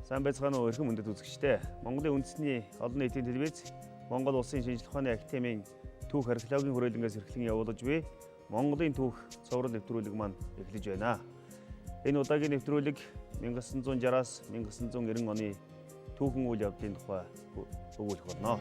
Сайн байцгаана уу эрхэм хүндэт үзэгчдээ. Монголын үндэсний олон нийтийн телевиз Монгол Улсын шинжлэх ухааны академийн түүх археологийн хүрээлэнгээс эрхлэн явуулж буй Монголын түүх цоврал нэвтрүүлэг маань эхлэж байна. Энэ удаагийн нэвтрүүлэг 1960-аас 1990 оны түүхэн үйл явдлын тухай өгүүлэх болно.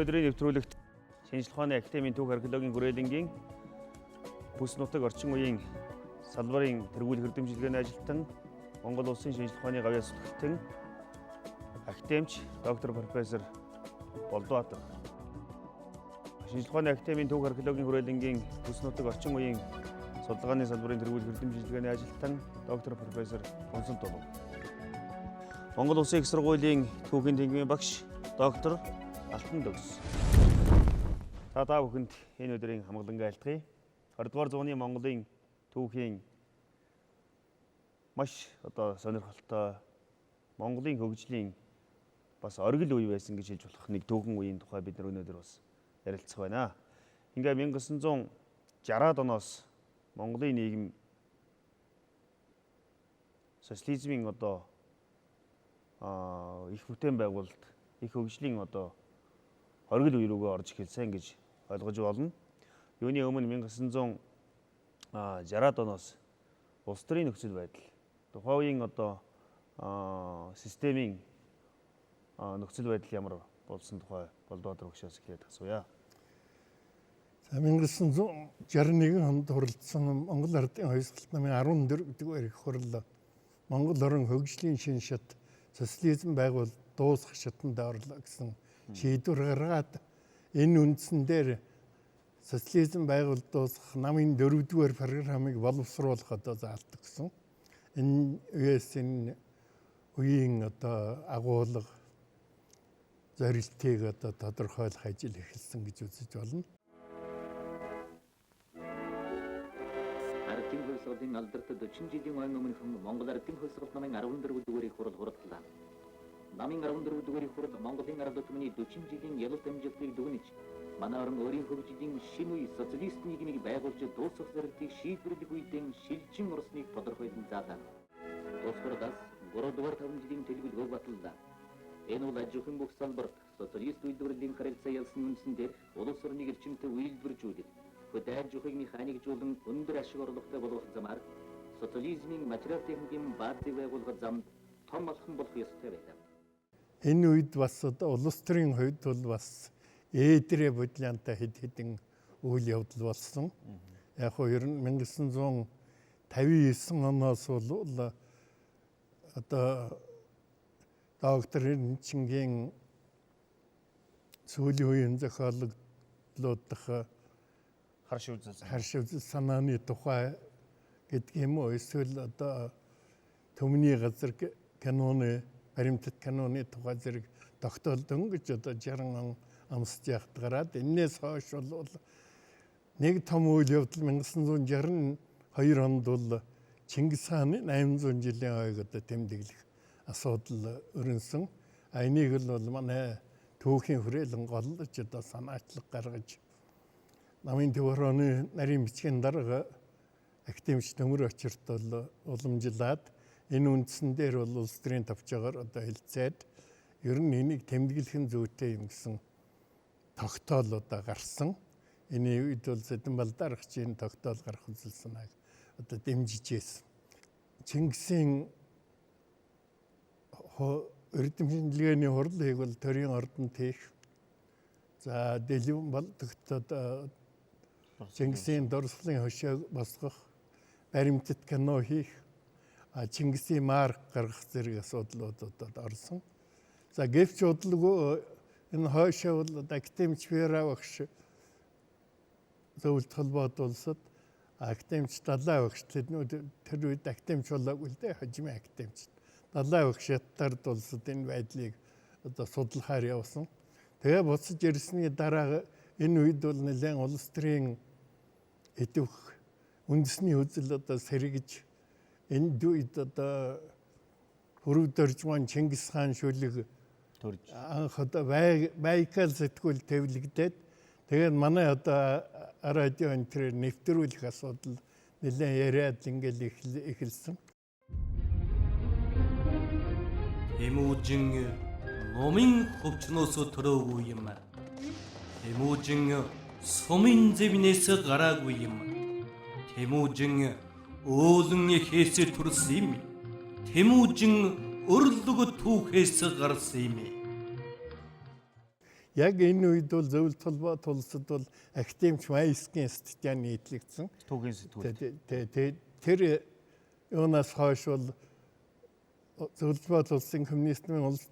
Өнөөдрийн нэвтрүүлэгт шинжлэх ухааны академийн түүх археологийн хүрээлэнгийн бүс нутаг орчин үеийн салбарын тэргүүл хэрдэмжилгээний ажилтан Монгол Улсын шинжлэх ухааны гавьяа зүтгэлтэн академич доктор профессор Болдбаатар. Шинжлэх ухааны академийн түүх археологийн хүрээлэнгийн бүс нутаг орчин үеийн судалгааны салбарын тэргүүл хэрдэмжилгээний ажилтан доктор профессор Консолтолов. Монгол Улсын их сургуулийн түүхийн тэнгисийн багш доктор Алтан Дөгс. Та бүхэнд энэ өдрийн хамгаалангаа айлтгая. 20 дугаар зууны Монголын түүхийн маш сонирхолтой Монголын хөгжлийн бас оргил үе байсан гэж хэлж болох нэг түүхэн үеийн тухай бид өнөөдөр бас ярилцах байна. Ингээ 1960-аад оноос Монголын нийгэм социализмын их бүтээн байгуулалт их хөгжлийн оргил үе рүүгээ орж эхэлсэн гэж ойлгож болно. Юуны өмнө 1960-аад оноос улс төрийн нөхцөл байдал, тухайн үеийн системийн нөхцөл байдал ямар болсон тухай Болдбаатар багшаас эхлээд асууя. 1961 онд хурлдсан Монгол Ардын Хоёрсгалт намын 14 дэх эрх хурал Монгол орон хөгжлийн шинэ шат социализм байгуул дуусах шатанд орлоо гэсэн шийдвэр гаргаад энэ үндсэн дээр социализм байгуул дуусах намын 4-р программыг боловсруулах заалт гэсэн. Энэ үеэс энэ үеийн агуулга зорилтыг тодорхойлох ажил эхэлсэн гэж үзэж байна. Ардын хөлсгөлийн алдарт 40 жилийн өмнө Монгол Ардын хөлсгөл намын 14 дугаар хурал хурадлаа. Намын 14 дугаар хурал Монголын ард түмний 40 жилийн ялалт амжилтыг дүгнэж, манай орон өөрийн хөгжлийн шинэ үе социалист нийгмийг байгуулж дуусгах зорилтыг шийдвэрлэх үедээ шилжин орсныг тодорхойлон заалаа. Тусгардаас 3 дугаар 5 жилийн төлөвлөгөө баталлаа. Энэ бол аж ахуйн бүх салбарт социалист үйлдвэрлэлийн харилцаа ялсан үндсэн дээр улс орныг эрчимтэй үйлдвэржүүлэх, хөдөө аж ахуйг механикжуулан өндөр ашиг орлоготой болгох замаар социализмын материал техникийн баазыг байгуулах замд том алхам болох ёстой байлаа. Энэ үед бас улс төрийн хувьд бол бас ээдрээ бодлоонтой хэдэн үйл явдал болсон. Яг нь ер нь 1959 оноос бол доктор Эрдэнэчингийн сүүлийн үеийн зохиолдлуудах харш үзэл санааны тухай гэдэг юм уу, эсвэл төмний газар каноны баримтат каноны тухай зэрэг тогтоолдон гэж 60 он амсж яхад гараад энээс хойш бол нэг том үйл явдал 1962 онд бол Чингис хааны 800 жилийн хойг тэмдэглэх асуудал өрнсөн. Энийг бол манай түүхийн хүрээлэн голлож санаачлаг гаргаж намын төв хорооны нарийн бичгийн дарга академич төмөр очирт бол уламжлаад энэ үндсэн дээр бол улс төрийн товчоогоор хэлцээд ер нь энийг тэмдэглэх нь зүйтэй юм гэсэн тогтоол гарсан. Энэ үед бол Сэдэн Балдаарагчийн тогтоол гарах үзэл санааг дэмжиж байсан. Чингисийн эрдэмтний хурлыг бол төрийн ордонд хийх. За дэлгүүн болдогтод Чингисийн дурсгалын хошоог босгох, баримтат кано хийх, Чингисийн марк гаргах зэрэг асуудлуудад орсон. За гэвч бодлого энэ хойшоо бол академич Вера багш зөвлөлт холбоот улсад академич далаа багш тэр үед академич болоогүй л дээ, хожимын академич далайн өх шаттард улсад энэ байдлыг одоо судлахаар явсан. Тэгээ буцаж ирсний дараа энэ үед бол нэлээд улс төрийн идэвх үндэсний үзэл одоо сэргэж энэ үед одоо хөрөг дөржмөн Чингис хаан шүлэг анх одоо Байкал сэтгүүл төвлөгдөд тэгээд манай одоо радио энтрээр нэвтрүүлэх асуудал нэлээд яриад ингээл эхэлсэн. Эмүүжин номын хөвчнөөс төрөөгүй юм. Эмүүжин сумын зэвнээс гараагүй юм. Эмүүжин уулын хээсээ төрсөн юм. Эмүүжин өрлөг түүхээс гарсан юм. Яг энэ үед бол зөвлөлт холбоо тулсад бол академич Майскийн статьян нийтлэгдсэн. Түүхийн сэтгүүл. Тэр юунаас хойш бол зөвлөлт холбоо тулсын коммунистийн улс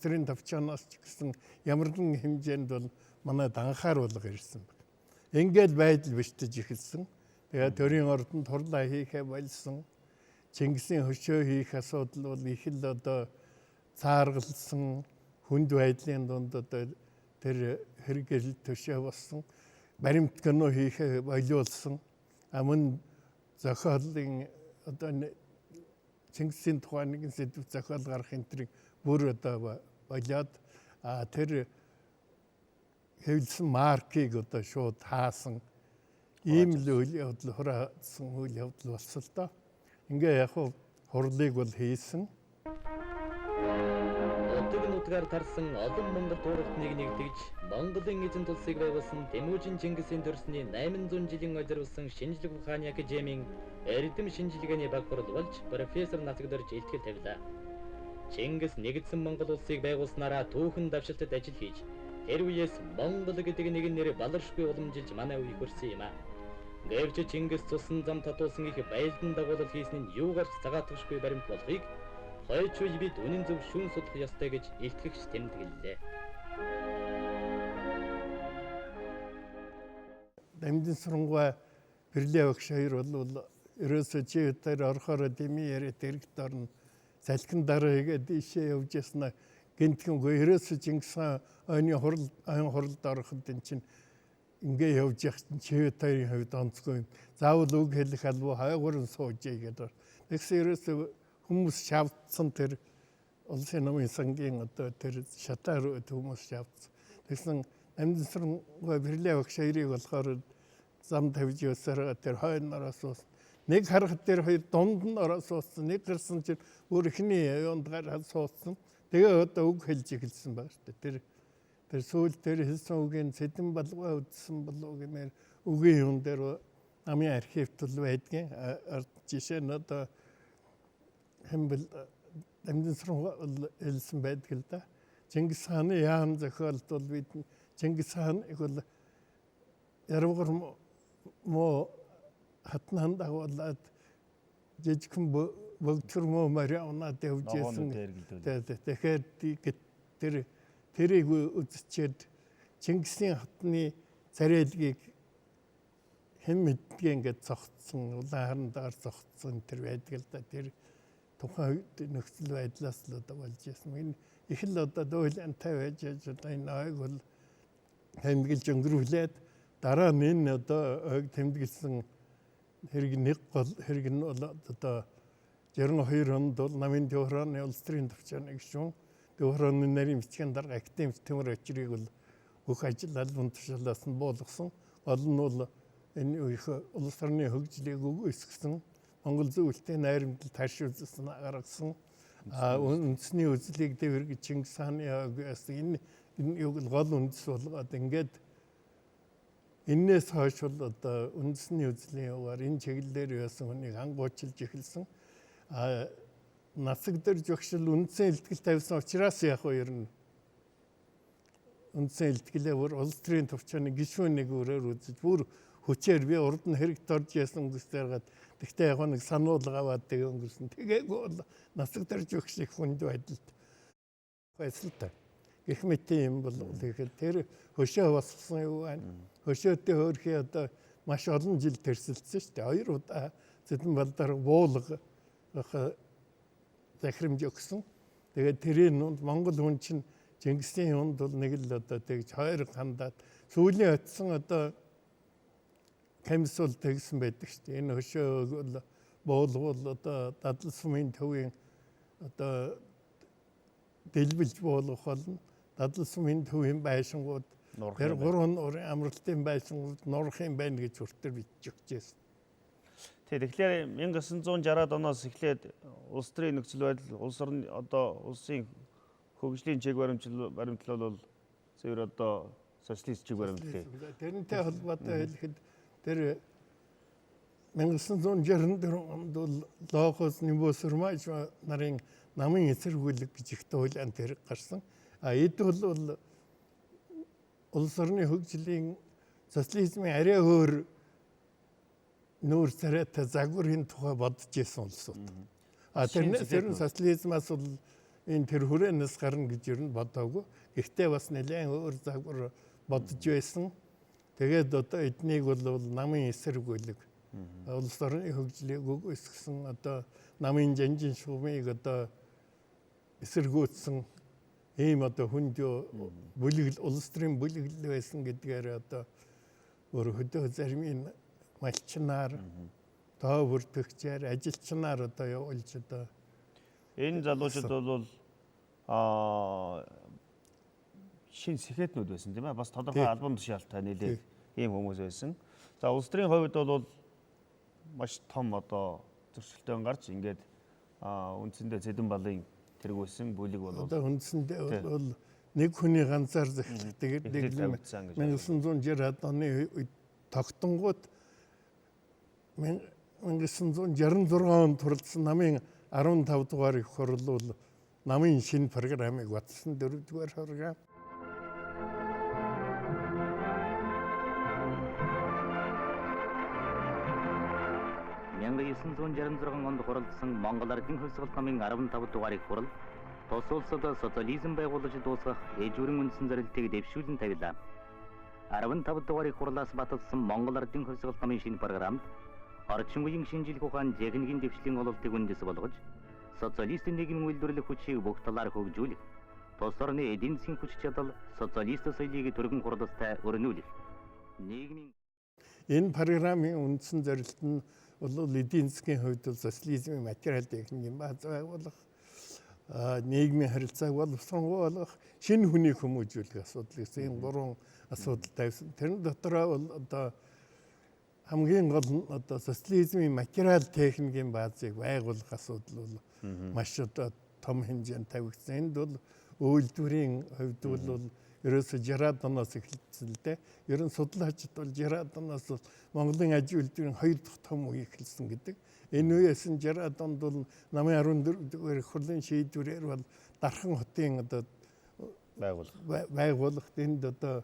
төрийн төвчнөөс ч гэсэн ямар нэгэн хэмжээнд бол манайд анхааруулга ирсэн байна. Ингээд байдал бишдэж эхэлсэн. Тэгээд төрийн ордонд хурлаа хийхэ болсон. Чингисийн хөшөө хийх асуудал бол их л одоо цааргалсан. Хүнд байдлын дунд одоо тэр хэрэгэл төшөө болсон. Баримт кино хийхэ болиулсан. Мөн зохиолын одоо Чингисийн тухай нэгэн сэдв зохиол гарах энтрийг бүр одоо болоод тэр хэвлсэн маркийг одоо шууд хаасан ийм л үйл явдал хураасан үйл явдал болсон л доо. Ингээ яг хурлыг бол хийсэн. Нутгаар тарсан олон монгол тууралт нэгтгэж Монголын эзэн тулсыг байгуулсан Темүжин Чингисийн төрсний 800 жилийн ойролцоон шинжлэх ухааны академийн эрдэм шинжилгээний баг хурал болж профессор нацагдорж илтгэл тавилаа. Чингис нэгдсэн Монгол улсыг байгуулснараа түүхэн давшилтад ажил хийж тэр үеэс Монгол гэдэг нэгэн нэр баларшгүй уламжилж манай үеийг хүрсэн юм а. Гэвч Чингис цусан зам татуулсан их байлдан дагуулал хийсэн нь юугаарч цагаатгахгүй баримт болохыг хойч үе бид үнэн зөв шүүн судлах ёстой гэж илтгэгч тэмдэглэлээ. Дамжин сурангуй Бэрлээ багш хоёр бол ерөөсөө чи өдөр орохоор дэмий яриад хэрэгт орно. Салхин дараа игээд ийшээ явж яснаа гинтгэнгүй ерөөсөө Чингис хаан ойн хуралд ороход эн чинь ингээ явж явах чи өдрийн хувьд онцгүй юм. Заавал үг хэлэх албаа хайгуурн сууж игээд. Тэгсэн ерөөсөө хүмүүс шавдсан тэр улсын намын сангийн одоо тэр шатаар хүмүүс шавдсан. Тэгсэн амдын сурангуй Бэрлээ багш хоёрыг болохоор зам тавьж явсараа тэр хойно нараас ус нэг харахад тэр хоёр дунд нь ороо суудсан. Нэг гарсан чинь өөр ихний юунд гараад суудсан. Тэгээ одоо үг хэлж эхэлсэн байна шүү дээ. Тэр сүүл тэр хэлсэн үгийн сэдэн балгаа үдсэн болов гэмээр үгийн юм дээр намын архивт л байдгийн. Жишээ нь одоо хэмбэл дамжин сурангуй хэлсэн байдаг л да. Чингис хааны яам зохиолд бол бид Чингис хааныг бол ярвгар мо хатнан дагуулад жижигхэн бөгтөр мо мариунаад явжсэн. Тэгэхээр тэрийг үзчихэд Чингисийн хатны царайлгийг хэн мэддгийг ингээд цогцсон, улаан харандаар цогцсон тэр байдаг л да. Тэр тухайн нөхцөл байдлаас л одоо болж ирсэн. Энэ их л одоо дуйлантай байж одоо энэ ойг бол тэмдэглэж өнгөрүүлээд дараа нь энэ одоо ойг тэмдэглэсэн хэрэг нэг гол хэрэг нь бол одоо 62 онд бол намын Төвхрооны улс төрийн төвчөөний гишүүн Төвхрооны нарийн бичгийн дарга академик Төмөр Очрыг бол бүх ажил албан тушаалаас нь буулгасан. Гол нь бол энэ их улс орны хөгжлийг өгөөсгсөн. Монгол зөвлөлтийн найрамдал тарш үзсэн гаргасан. Үндэсний үзлийг дэвэргэж Чингис хааны энэ юг гол үндэс болгоод ингээд энээс хойш бол одоо үндэсний үзлийн яваар энэ чиглэлээр яасан хүнийг хангуучилж эхэлсэн. Насагдэрж өгшил үндсэн илтгэл тавьсан учраас яг хоёр нь үндсэн илтгэлээ бүр улс төрийн төвчөөний гишүүнийг өөрөөр үзэж бүр хүчээр би урд нь хэрэгт орж яасан өнгөстэй гад тэгтээ яг нэг сануулга аваад тэгээ өнгөрсөн. Тэгээгүй бол насагдэрж өгших хүнд байдалд байсалтай. Гэх мэт юм бол тэгэхээр тэр хөшөө бассан юу байна. Хөшөөтэй хөөрхий одоо маш олон жил тэрсэлсэн шүү дээ. 2 удаа Зэдэн балдар буулга захирамж өгсөн. Тэгээд тэрийн нүнд Монгол хүн чинь Чингисийн хүнд бол нэг л одоо тэгж хоёр хандаад сүүлийн очсон одоо Камс бол тэгсэн байдаг шүү дээ. Энэ хөшөө буулгуул одоо дадал сумын төвийн одоо дэлбэлж буулгах болно. Дадал сумын төвийн байшингууд тэр гурван нуурын амралтын байшингууд нуурахын байна гэж хүртэр бичиж өгчээсэн. Тэгэхээр 1960-аад оноос эхлээд улс төрийн нөхцөл байдал улс орны одоо улсын хөгжлийн чиг баримтлал бол зөвөр одоо социалист чиг баримтлал. Тэрнтэй холбоотой хэлэхэд тэр 1964 онд бол логос нэмбосурмаж нарын намын эсэргүүлэг гэж их туйлаан тэр гарсан. Эд бол улс орны хөгжлийн социализмын арай өөр нүүр царайтай загварын тухай бодож ирсэн улсууд. Тэр социализмаас бол энэ тэр хүрээнээс гарна гэж юу бодоогүй. Гэхдээ бас нэлээд өөр загвар бодож байсан. Тэгээд одоо эднийг бол намын эсэргүүлэг улс орны хөгжлийг үгүйсгэсэн одоо намын жанжин шугамыг одоо эсэргүүцсэн ийм одоо хүнд бүлэгл улс төрийн бүлэглэл байсан гэдгээр одоо өөр хөдөө зармын малчнаар тоо бүртгэгчээр ажилчнаар одоо явуулж одоо энэ залуучууд бол шин сэхэтнүүд байсан тийм ээ. Бас тодорхой албан тушаалтай нийлээд ийм хүмүүс байсан. За улс төрийн хувьд бол маш том одоо зөрчилдөөн гарч ингээд үндсэндээ Зэдэн балын тэргүүлсэн бүлэг бол одоо үндсэндээ бол нэг хүний ганцаар захирдаг дэглэм 1960-аад оны үед тогтонгууд 1966 онд туралдсан намын 15 дугаар их хурал бол намын шинэ программыг батсан 4-р програм. 1966 онд хуралдсан Монгол Ардын хөлсгөлт намын 15 дугаар их хурал тус улсад социализм байгуулж дуусгах ээжүүрэн үндсэн зорилтыг дэвшүүлэн тавилаа. 15 дугаар их хурлаас баталсан Монгол Ардын хөлсгөлт намын шинэ програмд орчин үеийн шинжилгээ ухаан жигнэгийн дэвшлийн ололтыг үндэс болгож социалист нийгмийн үйлдвэрлэх хүчийг бүх талаар хөгжүүлэх, тус орны эдийн засгийн хүч чадал социалист соёлыг түргэн хурдастай өрнүүлэх. Нийгмийн энэ программын үндсэн зорилт нь бол эдийн засгийн хувьд социализмын материал техникийн бааз байгуулах, нийгмийн харилцааг боловсруулах, шинэ хүнийг хүмүүжүүлэх асуудал гэсэн энэ гурван асуудал тавьсан. Тэрэн дотороо бол одоо хамгийн гол нь одоо социализмын материал техникийн баазыг байгуулах асуудал бол маш одоо том хэмжээнд тавигдсан. Энд бол үйлдвэрийн хувьд бол ерөөсө 60-аад оноос эхэлсэн л дээ. Ер нь судлаачид бол 60-аад оноос Монголын аж үйлдвэрийн 2 дахь том үе эхэлсэн гэдэг. Энэ үеэс нь 60-аад онд бол намын 14-р их хурлын шийдвэрээр бол Дархан хотын одоо байгуулахад энд одоо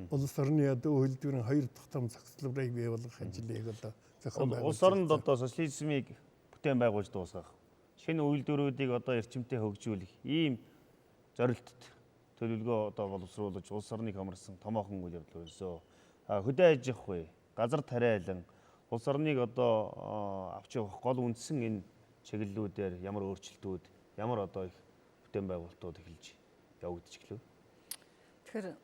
улс орны одоо үйлдвэрийн 2 дахь том цогцлборыг бий болгох ажлыг одоо зохион байгуулж. Улс оронд одоо социализмыг бүтээн байгуулж дуусгах, шинэ үйлдвэрүүдийг одоо эрчимтэй хөгжүүлэх ийм зорилттой төлөвлөгөө одоо боловсруулж улс орныг хамарсан томоохон үйл явдал өрсөө. Хөдөө аж ахуй, газар тариалан улс орныг одоо авч явах гол үндсэн энэ чиглэлүүдээр ямар өөрчлөлтүүд, ямар одоо их бүтээн байгуулалтууд эхэлж явагдаж эхлэв. Тэгэхээр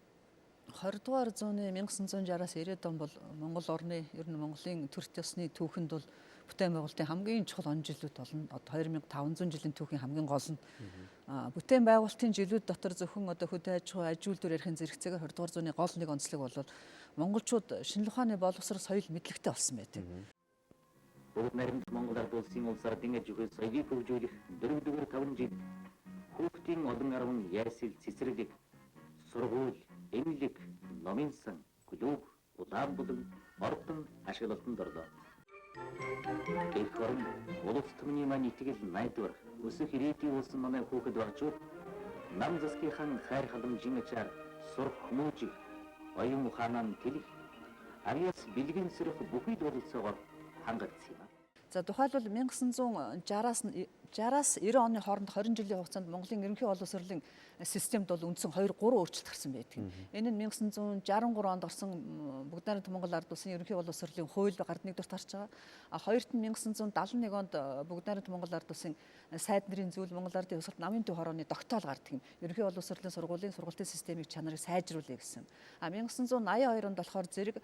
20 дугаар зууны 1960-аас 90-ад он бол Монгол орны ер нь Монголын төрч ёсны түүхэнд бол бүтээн байгуулалтын хамгийн чухал он жилүүд болно. Одоо 2500 жилийн түүхийн хамгийн гол нь бүтээн байгуулалтын жилүүд дотор зөвхөн одоо хөдөө аж ахуй, аж үйлдвэр ярихын зэрэгцээгээр 20 дугаар зууны гол нэг онцлог бол монголчууд шинэ ухааны боловсрол соёл мэдлэгтэй болсон байдаг. Бүгд найрамд Монгол Ард улсын улс ардын аж ахуй соёлыг хөгжүүлэх 4-р 5 жил хүүхдийн олон арван яйсэл цэцэрлэг, сургууль, эмнэлэг, номын сан, клуб, улаан булан, ордон ашиглалтанд орлоо. Эх орн улс түмний маань итгэл найдвар өсөх ирээдүйн улсын манай хүүхэд багчууд нам засгийнхан хайр халамжийн ачаар сурах хүмүүжих, оюун ухаанаа тэлэх, авьяас бэлгэн сэрэх бүхий бололцоогоор хангагдсан юм. За тухайлбал 1960-аас 60-аас 90 оны хооронд 20 жилийн хугацаанд Монголын ерөнхий боловс сурлын системд бол үндсэн 2-3 өөрчлөлт гарсан байдаг. Энэ нь 1963 онд орсон бүгд найрамд Монгол ард улсын ерөнхий боловс сурлын хууль гард нэгдүгээр тарж байгаа. Хоёрт нь 1971 онд бүгд найрамд Монгол ард улсын сайд нарын зүйл Монгол ардын өсөлт намын төв хорооны тогтоол гардаг юм. Ерөнхий боловс сурлын сургуулийн системийг чанарыг сайжруулъя гэсэн. 1982 онд болохоор зэрэг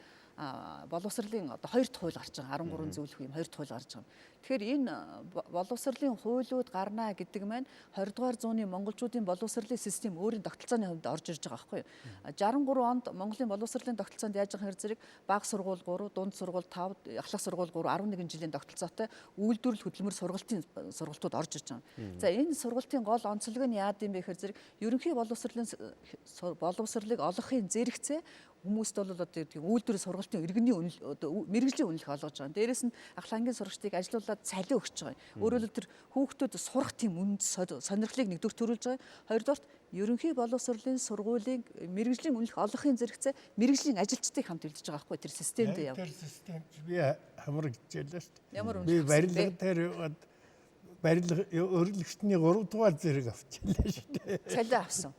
боловсролын одоо 2 дахь хууль гарч байгаа. 13 зөвлөх юм 2 дахь хууль гарч байгаа. Тэгэхээр энэ боловсролын хуулиуд гарнаа гэдэг маань 20 дугаар зууны монголчуудын боловсролын систем өөрийн тогтолцооны хувьд орж ирж байгаа байхгүй юу. 63 онд Монголын боловсролын тогтолцоонд яаж байгаа хэрэг зэрэг бага сургууль 3, дунд сургууль 5, ахлах сургууль 3, 11 жилийн тогтолцоотой үйлдвэрлэл хөдөлмөр сургалтын сургалтууд орж ирж байгаа. За энэ сургалтын гол онцлог нь яад юм бэ гэхээр зэрэг ерөнхий боловсролыг олохын зэрэгцээ хүмүүст бол одоо тийм үйлдвэрийн сургалтын иргэний мэргэжлийн үнэлэх олгож байгаа. Дээрээс нь ахлагын сурагчдыг ажилуулад цалин өгч байгаа. Өөрөөр хэлбэл тэр хүүхдүүд сурах тийм үнд сонирхлыг нэгдүгээр төрүүлж байгаа. Хоёрдугаар ерөнхий боловсролын сургуулийн мэргэжлийн үнэлэх олохын зэрэгцээ мэргэжлийн ажилчдыг хамт үлдэж байгаа байхгүй тэр системд яв. Тэр системд би хамар гэжэлээ шүү дээ. Ямар би барилга дээр барилга өргөлөгчний 3 дугаар зэрэг авчихлаа шүү дээ. Цалин авсан.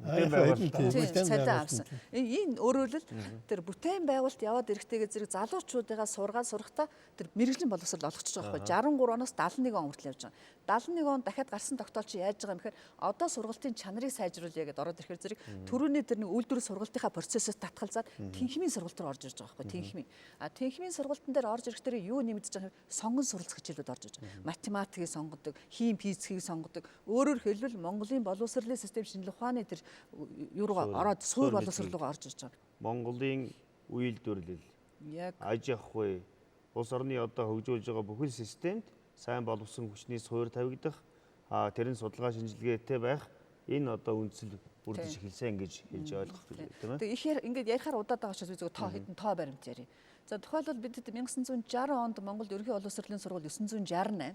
Бүтээн авсан. Энэ өөрөөр л тэр бүтээн байгуулалт яваад ирэхтэйгээ зэрэг залуучуудыгаа сурахдаа тэр мэрэгжлийн боловсрол олгочихж байгаа байхгүй. 63 оноос 71 он хүртэл явж байгаа. 71 он дахиад гарсан тогтоол чи яаж байгаа юм гэхээр одоо сургалтын чанарыг сайжруулъя гэдээ ороод ирэхээр зэрэг түрүүний тэр нэг үйлдвэрлэл сургалтынхаа процессыг татгалзаад тэнхимийн сургалт руу орж ирж байгаа байхгүй. Тэнхимийн. Тэнхимийн сургалтын дээр орж ирэхдээ юу нэмэгдэж байгаа юм? Сонгон суралцах хичээлүүд орж ирж байгаа. Математикийг сонгодог, хим физикийг сонгодог. Өөрөөр хэлбэл Монголын боловсролын систем шинжилгээ ухааны тэр юуруугаа ороод суур боловсрол руугаа орж ирж байгаа. Монголын үйлдвэрлэл, аж ахуй, улс орны одоо хөгжүүлж байгаа бүхэл системд сайн боловсон хүчний суур тавигдах, тэрэн судалгаа шинжилгээтэй байх энэ одоо үндсэл бүрдэж эхэлсэн гэж хэлж ойлгох хэрэгтэй тийм ээ. Тэгээ ихээр ингээд ярихаар удаад байгаа учраас би зөвхөн хэдэн тоо баримт ярив. За тухайлбал бид 1960 онд Монголд ерөнхий боловсролын сургууль 968,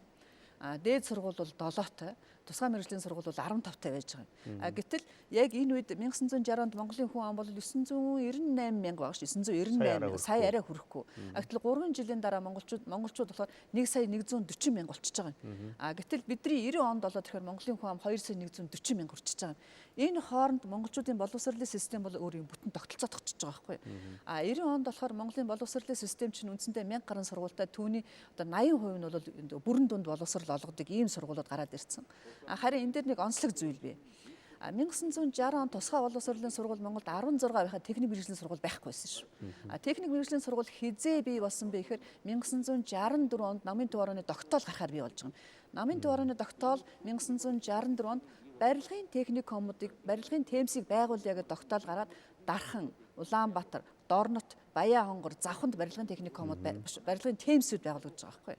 дээд сургууль бол 7-той, тусгай мэргэжлийн сургууль бол 15-тай байж байгаа. Гэтэл яг энэ үед 1960 онд Монголын хүн ам бол 998 мянга баг ш 998 сая арай хүрэхгүй. Гэтэл 3 жилийн дараа монголчууд болохоор 1,140,000 мянга болчихж байгаа юм. Гэтэл бидний 90 онд болоод тэгэхээр Монголын хүн ам 2,140,000 хүрчихэж байгаа. Энэ хооронд монголчуудын боловсролын систем бол өөрийн бүтэн тогтолцоо тогтчихж байгаа байхгүй. 90 онд болохоор Монголын боловсролын систем чинь үндсэндээ 1000 гаруй сургуультай түүний одоо 80% нь бол бүрэн дунд боловсрол олгодог ийм сургуулиуд гараад ирсэн. Харин энэ дээр нэг онцлог зүйл бий. 1960 он тусгай боловсролын сургууль Монголд 16 байхад техник мэргэжлийн сургууль байхгүйсэн шүү. Техник мэргэжлийн сургууль хизээ бий болсон бэ гэхээр 1964 онд намын төв орооны тогтоол гарахаар бий болж байгаа юм. Намын төв орооны тогтоол 1964 онд барилгын техникумуудыг барилгын темсийг байгуулъя гэж тогтоол гараад Дархан, Улаанбаатар, Дорнот, Баян-Хонгор, Завханд барилгын техникумууд барилгын темсүүд байгуулагдаж байгаа байхгүй.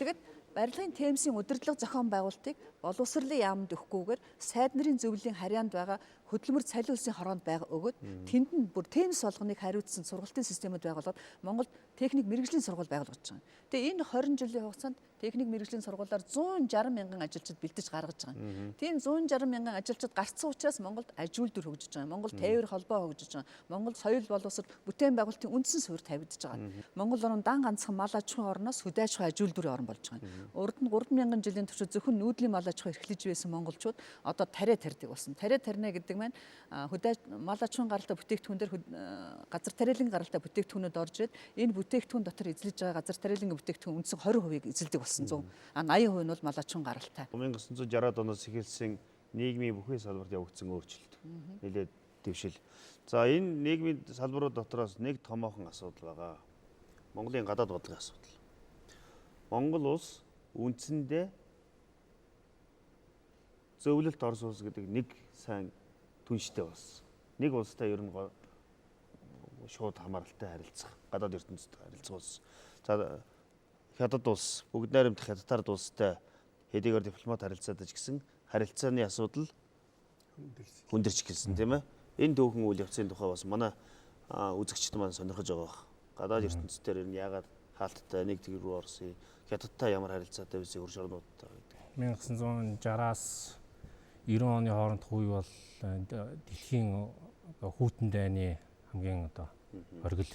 Тэгээд барилгын темсийн удирдлага зохион байгуулалтыг боловсролын яамд өгөхгүйгээр сайд нарын зөвлөлийн харьяанд байгаа хөдөлмөр цалин улсын хороонд өгөөд тэнд нь бүр темс болгоныг хариуцсан сургалтын системүүд байгуулад Монголд техник мэргэжлийн сургууль байгуулагдаж байгаа. Тэгээ энэ 20 жилийн хугацаанд техник мэргэжлийн сургуулиар 160 мянган ажилчид бэлдэж гаргаж байгаа. Тийм 160 мянган ажилчид гарцсан учраас Монголд аж үйлдвэр хөгжиж байгаа. Монгол тээвэр холбоо хөгжиж байгаа. Монгол соёл боловсрол бүтээн байгуулалтын үндсэн суурь тавигдж байгаа. Монгол орн дан ганцхан мал аж ахуйн орноос хөдөө аж ахуй аж үйлдвэрийн орн болж байгаа. Урд нь 3000 жилийн туршид зөвхөн нүүдлийн мал аж ахуй эрхлэж байсан монголчууд одоо тариа тарьдаг болсон. Тариа тарина гэдэг маань хөдөө мал аж ахуйн гаралтай бүтээгдэхүүн дээр газар тариалан гаралтай бүтээгдэхүүнүүд орж ирээд энэ бүтээгдэхүүн дотор эзлэж байгаа газар тариалан бүтээгдэхүүн үндсэн 20%-ийг эзэлдэг болсон. 80% нь бол мал аж ахуйн гаралтай. 1960-ад оноос эхэлсэн нийгмийн бүхий салбарт явагдсан өөрчлөлт. Нэлээд дэвшил. За энэ нийгмийн салбарууд дотроос нэг томоохон асуудал байгаа. Монголын гадаад бодлогын асуудал. Монгол улс үндсэндээ зөвлөлт Орос улс гэдэг нэг сайн түнштэй болсон. Нэг улстай ер нь шууд хамааралтай харилцах, гадаад ертөнцид харилцах улс. За хятад улс, бүгд найрамдах хятад улстай хэдийгээр дипломат харилцаатай ч гэсэн харилцааны асуудал хүндэрч гэлсэн тийм ээ. Энэ түүхэн үйл явцын тухай бас манай үзэгчд маань сонирхож байгаа. Гадаад ертөнцийн ер нь яагаад хаалттай нэг тэг рүү орсон, хятадтай ямар харилцаатай байсан хөрш орнуудтай гэдэг. 1960-аас 90 оны хоорондох үе бол дэлхийн хүйтэн дайны хамгийн одоо оргил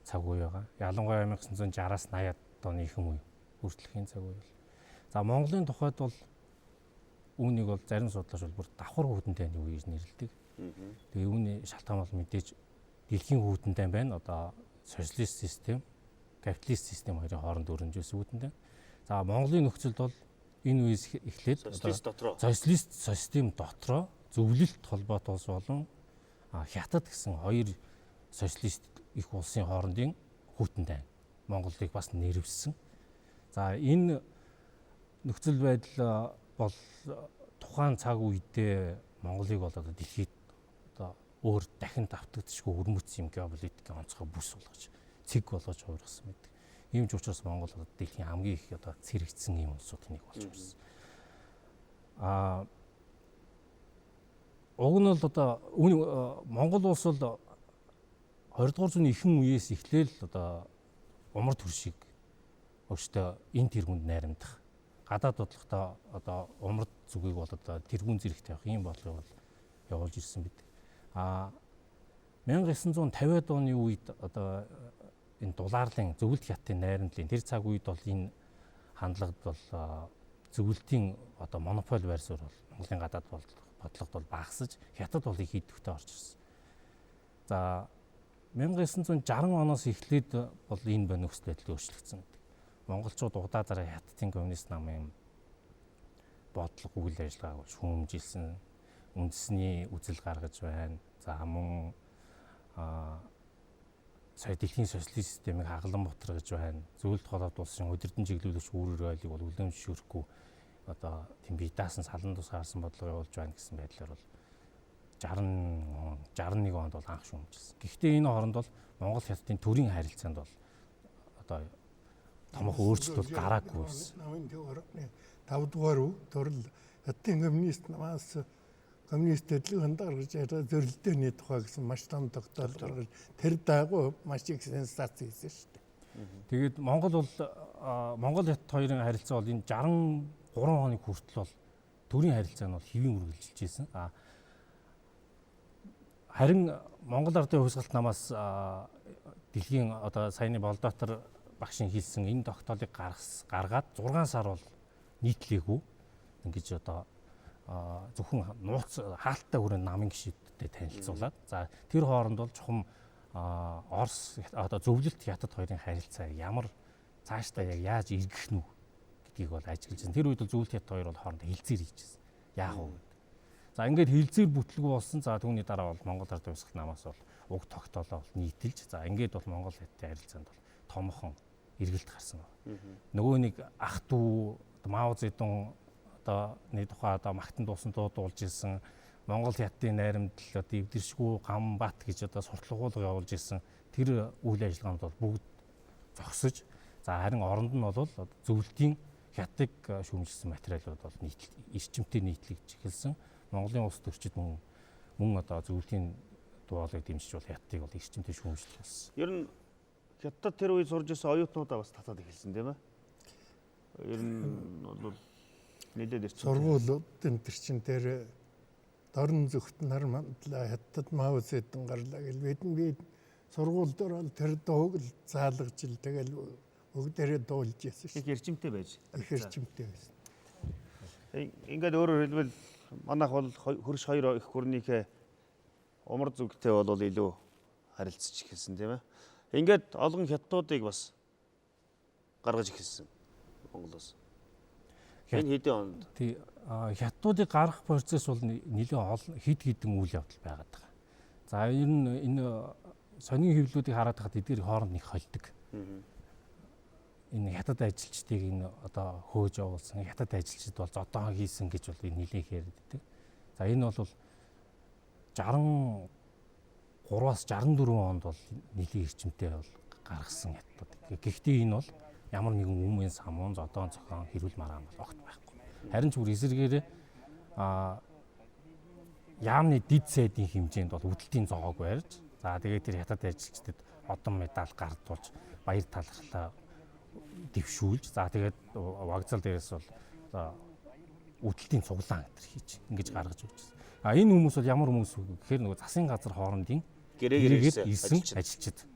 цаг үе байгаа. Ялангуяа 1960-аас 80-ад оны ихэнх үе хүртэлхийн цаг үе бол. За Монголын тухайд бол үүнийг бол зарим судлаач бол бүр давхар хүйтэн тайны үе гэж нэрлэдэг. Тэгээ үүний шалтгаан бол мэдээж дэлхийн хүйтэн тай байна. Одоо социалист систем, капиталист систем хоёрын хооронд өрнөжөөс хүйтэн тай. За Монголын нөхцөлд бол энэ үеэс эхлээд социалист систем дотроо зөвлөлт холбоотоос болон хятад гэсэн хоёр социалист их улсын хоорондын хүйтэн тай Монголыг бас нэрвсэн. За энэ нөхцөл байдал бол тухайн цаг үедээ Монголыг бол одоо дэлхийд одоо өөр дахин давтагдчихгүй өрмөцсөн юм геополитикийн онцгой бүс болгож цэг болгож хувиргасан байдаг. Ийм ч учраас Монгол одоо дэлхийн хамгийн их одоо цэрэгдсэн ийм улсуудын нэг болж ирсэн. Уг нь бол одоо Монгол улс бол 20 дугаар зууны ихэнх үеэс эхлээл одоо умар төршиг өөртөө энэ тэргуунд найрамдах. Гадаад бодлоготой одоо умар зүгийг бол одоо тэргуун зэрэг тавих ийм бодлогыг бол явуулж ирсэн бид. 1950-аад оны үед одоо энэ дулаарлын зөвлөлт хятадын найрамдлын тэр цаг үед бол энэ хандлагад бол зөвлөлтийн одоо монополь байр суурь бол Монголын гадаад бодлогод бол багасж хятад бол их идэвхтэй орж ирсэн. За 1960 оноос эхлээд бол энэ байна нөхцөл байдал өөрчлөгдсөн. Монголчууд удаадаараа хятадын коммунист намын бодлого үйл ажиллагааг шүүмжилсэн, үндэсний үзэл гаргаж байна. За мөн сая дэлхийн социалист системийг хаглан ботор гэж байна. Зөвлөлт холбоот улсын удирдан чиглүүлэгч үүрэг ойлыг бол үлэмжшүүрэхгүй одоо тийм бие даасан салан тус хаарсан бодлого явуулж байна гэсэн байдлаар бол 61 онд бол анх шүүмжилсэн. Гэхдээ энэ хооронд бол Монгол хятадын төрийн харилцаанд бол одоо томоохон өөрчлөлт бол гараагүй байсан. 5 дугаар үе төрөл хятадын коммунист намаас коммунист хөдөлгөөнд гаргаж яриа зөрөлдөөний тухай гэсэн маш том тогтоол гаргаж тэр дагуу маш их сенсац хийсэн шүү дээ. Тэгээд Монгол хятад хоёрын харилцаа бол энэ 63 оны хүртэл бол төрийн харилцаа нь бол хэвийн үргэлжилж байсан. Харин Монгол Ардын хувьсгалт намаас дэлхийн одоо саяны Болдоотор багшийн хэлсэн энэ тогтоолыг гаргаад 6 сар бол нийтлээгүй ингэж одоо зөвхөн нууц хаалттай хүрээнд намын гишүүдтэй танилцуулаад за тэр хооронд бол чухам Орос одоо зөвлөлт хятад хоёрын харилцаа ямар цаашдаа яг яаж эргэх нь гэдгийг бол ажиглажсэн. Тэр үед бол зөвлөлт хятад хоёр бол хоорондоо хилцээр хийжсэн. Яах вэ? За ингээд хилцээр бүтлгүй болсон. За түүний дараа бол Монгол Ардын хувьсгалт намаас бол уг тогтоолоо бол нийтэлж за ингээд бол Монгол хятадын харилцаанд бол томхон эргэлт гарсан байна. Нөгөө нэг ах дүү Мао Цзэдун одоо нэг тухай одоо магтан дуусан дуудуулж ирсэн Монгол хятадын найрамдал одоо эвдэршгүй гам бат гэж одоо сурталгуулга явуулж ирсэн тэр үйл ажиллагаанд бол бүгд зогсож за харин оронд нь бол зөвлөлтийн хятадыг шүүмжилсэн материалууд бол эрчимтэй нийтлэгдэж эхэлсэн. Монголын улс төрчид мөн одоо зөвлөлийн дуулыг дэмжиж бол хятадыг бол эрчимтэй шүүмжлэх болсон. Ер нь хятад тэр үед сурж ирсэн оюутнуудаа бас татаад эхэлсэн тийм ээ. Ер нь бол нэлээд эрчим. Сургуулиудын төрчин дээр дорн зөвхтнөр мандлаа хятад Мао Цзэдун гарлаа гэл бид сургууль дээр бол тэр дууг л заалгаж ил тэгэл бүгдээрээ дуулж яасан шүү. Их эрчимтэй байж. Их эрчимтэй байсан. Ингээд өөрөөр хэлбэл манайх бол хөрш хоёр их гүрнийхээ умар зүгтэй бол илүү харилцаж эхэлсэн тийм ээ. Ингээд олон хятадуудыг бас гаргаж эхэлсэн Монголоос. Энэ хэдэн онд? Тий хятадуудыг гаргах процесс бол нэлээд олон хэдэн үйл явдал байгаад байгаа. За ер нь энэ сонин хэвлэлүүдийг хараад хахад эдгээр хооронд нэг холдог. Энэ хятад ажилчдыг энэ одоо хөөж явуулсан хятад ажилчид бол зодоо хийсэн гэж бол нэлээд ярьдаг. За энэ бол 63-аас 64 онд бол нэлээд эрчимтэй бол гаргасан хятад. Гэхдээ энэ бол ямар нэгэн өмнө самуун зодоон зохион хэрүүл мараан бол огт байхгүй. Харин ч бүр эсэргээрээ яамны дид сайдын хэмжээнд бол үдэлтийн зоог барьж за тэгээд тэр хятад ажилчдад одон медаль гардуулж баяр талархлаа дэвшүүлж за тэгээд вокзал дээрээс бол үдэлтийн цуглаан гэтэр хийж ингэж гаргаж өгч байна. Энэ хүмүүс бол ямар хүмүүс вэ гэхээр нөгөө засгийн газар хоорондын гэрээгээр ирсэн ажилчид.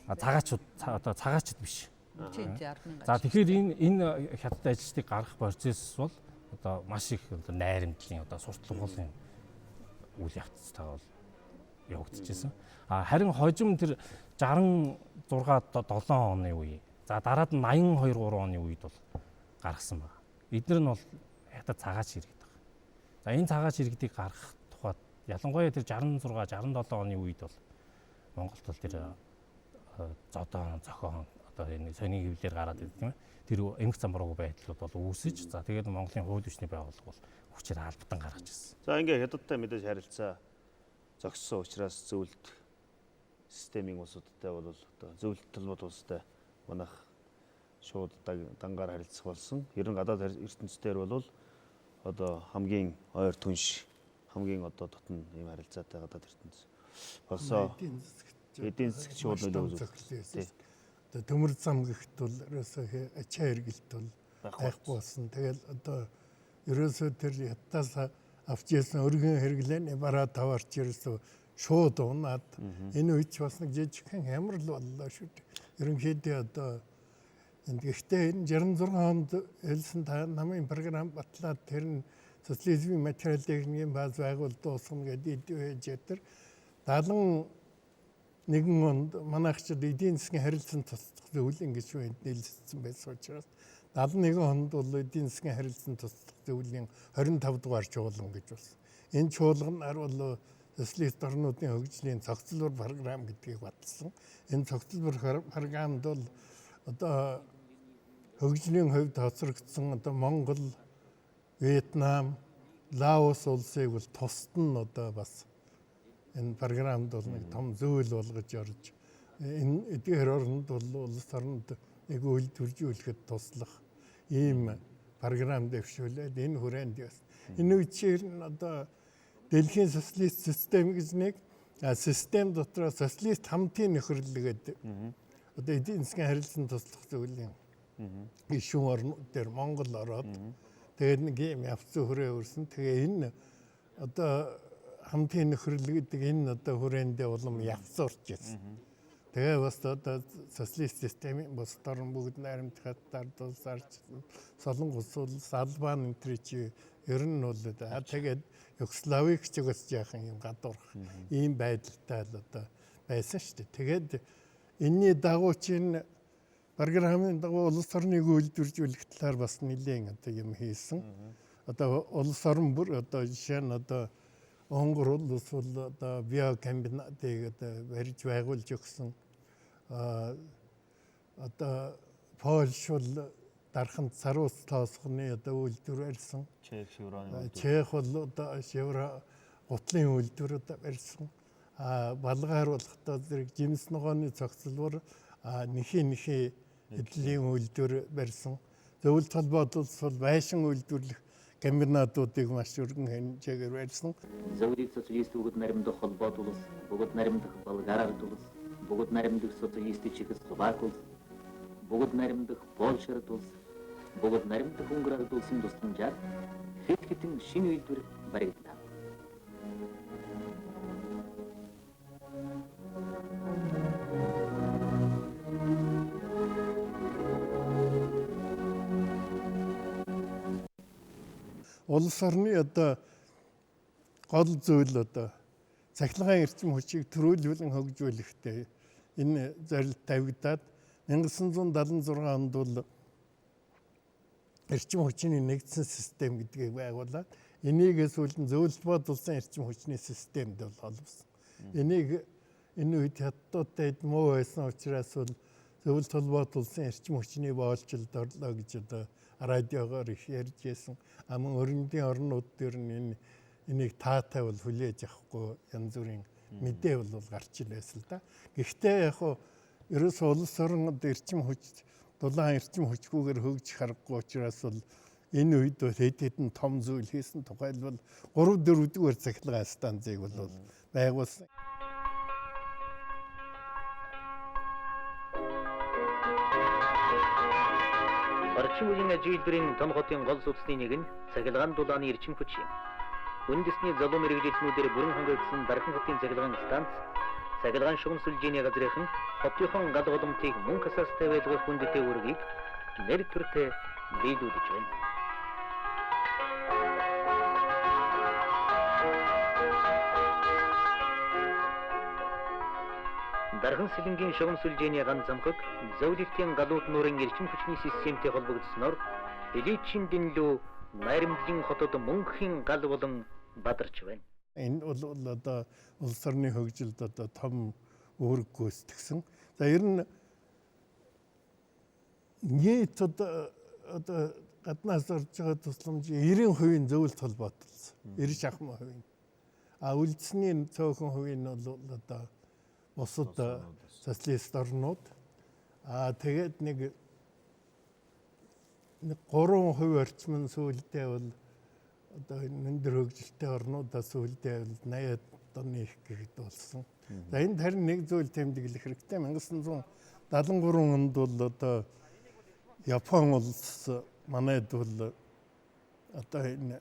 Цагаачууд одоо цагаачд биш. Тийм 10,000. За тэгэхээр энэ хятад ажилчдыг гаргах процесс бол одоо маш их найрамдлын одоо сурталчилгын үйл явцтай бол явагдчихсан. Харин хожим тэр 66 7 оны үе. За дараад нь 82 3 оны үед бол гаргасан байна. Эдгээр нь бол хятад цагаач иргэд байна. За энэ цагаач иргэдийг гаргах тухайд ялангуяа тэр 66 67 оны үед бол Монголд бол тэр зодон зохион одоо энэ сони хөвлөөр гараад идэв тийм ээ. Тэр эмх замбарууг байдлууд бол үүсэж за тэгээд Монголын хууль ёсны байгууллага бол хүчээр албатан гаргаж ирсэн. За ингээ хятадтай мэдээж харилцаа зогссон учраас зөвлөлт системийн улсуудтай бол одоо зөвлөлт толгойд улстай манайх шууд дангаар харилцах болсон. Ер нь гадаад ертөнцийн бол одоо хамгийн ойр түнш хамгийн одоо дотн ийм харилцаатай гадаад ертөнц. Босоо эдийн засгт шууд нөлөө үзүүлсэн. Одоо төмөр зам гэхэд бол ерөөсөө ачаа хэргэлт бол байхгүй болсон. Тэгэл одоо ерөөсөө тэр хятадаас авч ирсэн өргөн хэрэглээний бараа таварч ерөөсөө шууд унаад энэ үед ч бас нэг жижигхэн ямар л боллоо шүү дээ. Ерөнхийдөө одоо гэхдээ энэ 66 онд хэлсэн та намын програм батлаад тэр нь социализмын материал техникийн бааз байгуулалт дуусгана гэдэг үеж тэр 71 онд манайхчид эдийн засгийн харилцан туслах зөвлөл ингэж үнд нийлсэн байсан учраас 71 онд бол эдийн засгийн харилцан туслах зөвлөлийн 25 дугаар чуулган гэж болсон. Энэ чуулганаар бол социалист орнуудын хөгжлийн цогцлбор програм гэдгийг баталсан. Энэ цогцлбор програмд бол одоо хөгжлийн хувьд хоцрогдсон одоо Монгол, Вьетнам, Лаос улсыг бол тусад нь одоо бас энэ програмд бол нэг том зөвлөл болгож орж энэ эдгээр орнд бол улс орнд нэг үйлдвэржүүлэхэд туслах ийм програм дэвшүүлээд энэ хүрээнд яс. Энэ үеэр нь одоо дэлхийн социалист систем гэж нэг систем дотор социалист хамтын нөхөрлөгээд одоо эдийн засгийн харилцан туслах зөвлөлийн гишүүн орнууд дээр Монгол ороод тэгээд нэг юм явц хүрээ өрсөн. Тэгээ энэ одоо хамтын нөхөрлөл гэдэг энэ одоо хүрээндээ улам явц урч ирсэн. Тэгээ бас одоо социалист системийн бус орн бүгд найрамдахад дулсаарч Солонгос улс Албан энэ чи ер нь бол тэгээд Югославийг ч бас яахан юм гадуурх ийм байдалтай л одоо байсан шүү дээ. Тэгээд энэний дагуу чинь програмын дагуу улс орныг үйлдвэржүүлэх талаар бас нэлээд одоо юм хийсэн. Одоо улс орн бүр одоо жишээ нь одоо Монгол улс бол одоо биокомбинатыг одоо барьж байгуулж өгсөн. Одоо Польш бол дарханд саруус тоосгоны одоо үйлдвэр барьсан. Чех бол одоо шевро гутлын үйлдвэр одоо барьсан. Балгаар бол одоо зэрэг жимс ногооны цогцлбор нэхий эдлийн үйлдвэр барьсан. Зөвлөлт холбоот улс бол байшин үйлдвэрлэх комбинатуудыг маш өргөн хэмжээгээр барьсан. Зөвлөлт социалист бүгд наримдах холбоот улс, бүгд наримдах Болгар улс, бүгд наримдах социалист Чехословак улс, бүгд наримдах Польш улс, бүгд наримдах Унгар улсын тусламжаар хэд хэдэн шинэ үйлдвэр баригдлаа. Улс орны одоо гол зүйл одоо цахилгаан эрчим хүчийг төрүүлбэлэн хөгжүүлэхдээ энэ зорилт тавигдаад 1976 онд бол эрчим хүчний нэгдсэн систем гэдгийг байгуулад энийг сүүлд зөвлөлт бодулсан эрчим хүчний системд бол олвсон. Энийг энэ үед хятадтай муу байсан учраас бол зөвлөлт холбоотулсан эрчим хүчний боолчлолд орлоо гэж одоо радиогоор их ярьж байсан. Аман өргөндийн орнууд дээр нь энийг таатай бол хүлээж авахгүй янз бүрийн мэдээ бол гарч ирсэн л да. Гэхдээ яг хуу ерөөсөө улс орнод эрчим хүч дулаан эрчим хүчгүйгээр хөгжих аргагүй учраас бол энэ үед хэд хэдэн том зүйл хийсэн. Тухайлбал 3-4 дугаар цахилгаан станцыг бол байгуулсан. Орчин үеийн ажилтнуудын том хотын гол судасны нэг нь цахилгаан дулааны эрчим хүч юм. Үндэсний залуу мэргэжилтнүүдээр бүрэн хангагдсан дархан хотын цахилгаан станц Цахилгаан шугам сүлжээний газрынхан хотынхон гал боломтыг мөн касастай байлгах хүндэтэй үүргийг нэр төртэй биелүүлж байна. Дархан сэлэнгийн шугам сүлжээний ганц замхаг зөвлөлтийн галууд нуурын эрчим хүчний системтэй холбогдсноор элитчин дэнлүү найрамдлын хотод мөнхийн гал болон бадарч байна. Энэ бол одоо улс орны хөгжилд одоо том үүрэг гүйцэтгсэн. За ер нь нийт одоо гаднаас орж байгаа тусламжийн 90% зөвлөлт холбоотолсон. 90% а үлдсэний цөөхөн хувийн бол одоо бусад социалист орнууд тэгээд нэг 3% орчим нь сүүлдээ бол одоо өндөр хөгжилтэй орнуудаас сүүлдээ бол 80 оны их гэхэд болсон. За энд харин нэг зүйл тэмдэглэх хэрэгтэй. 1973 онд бол одоо Япон улс манайд бол одоо энэ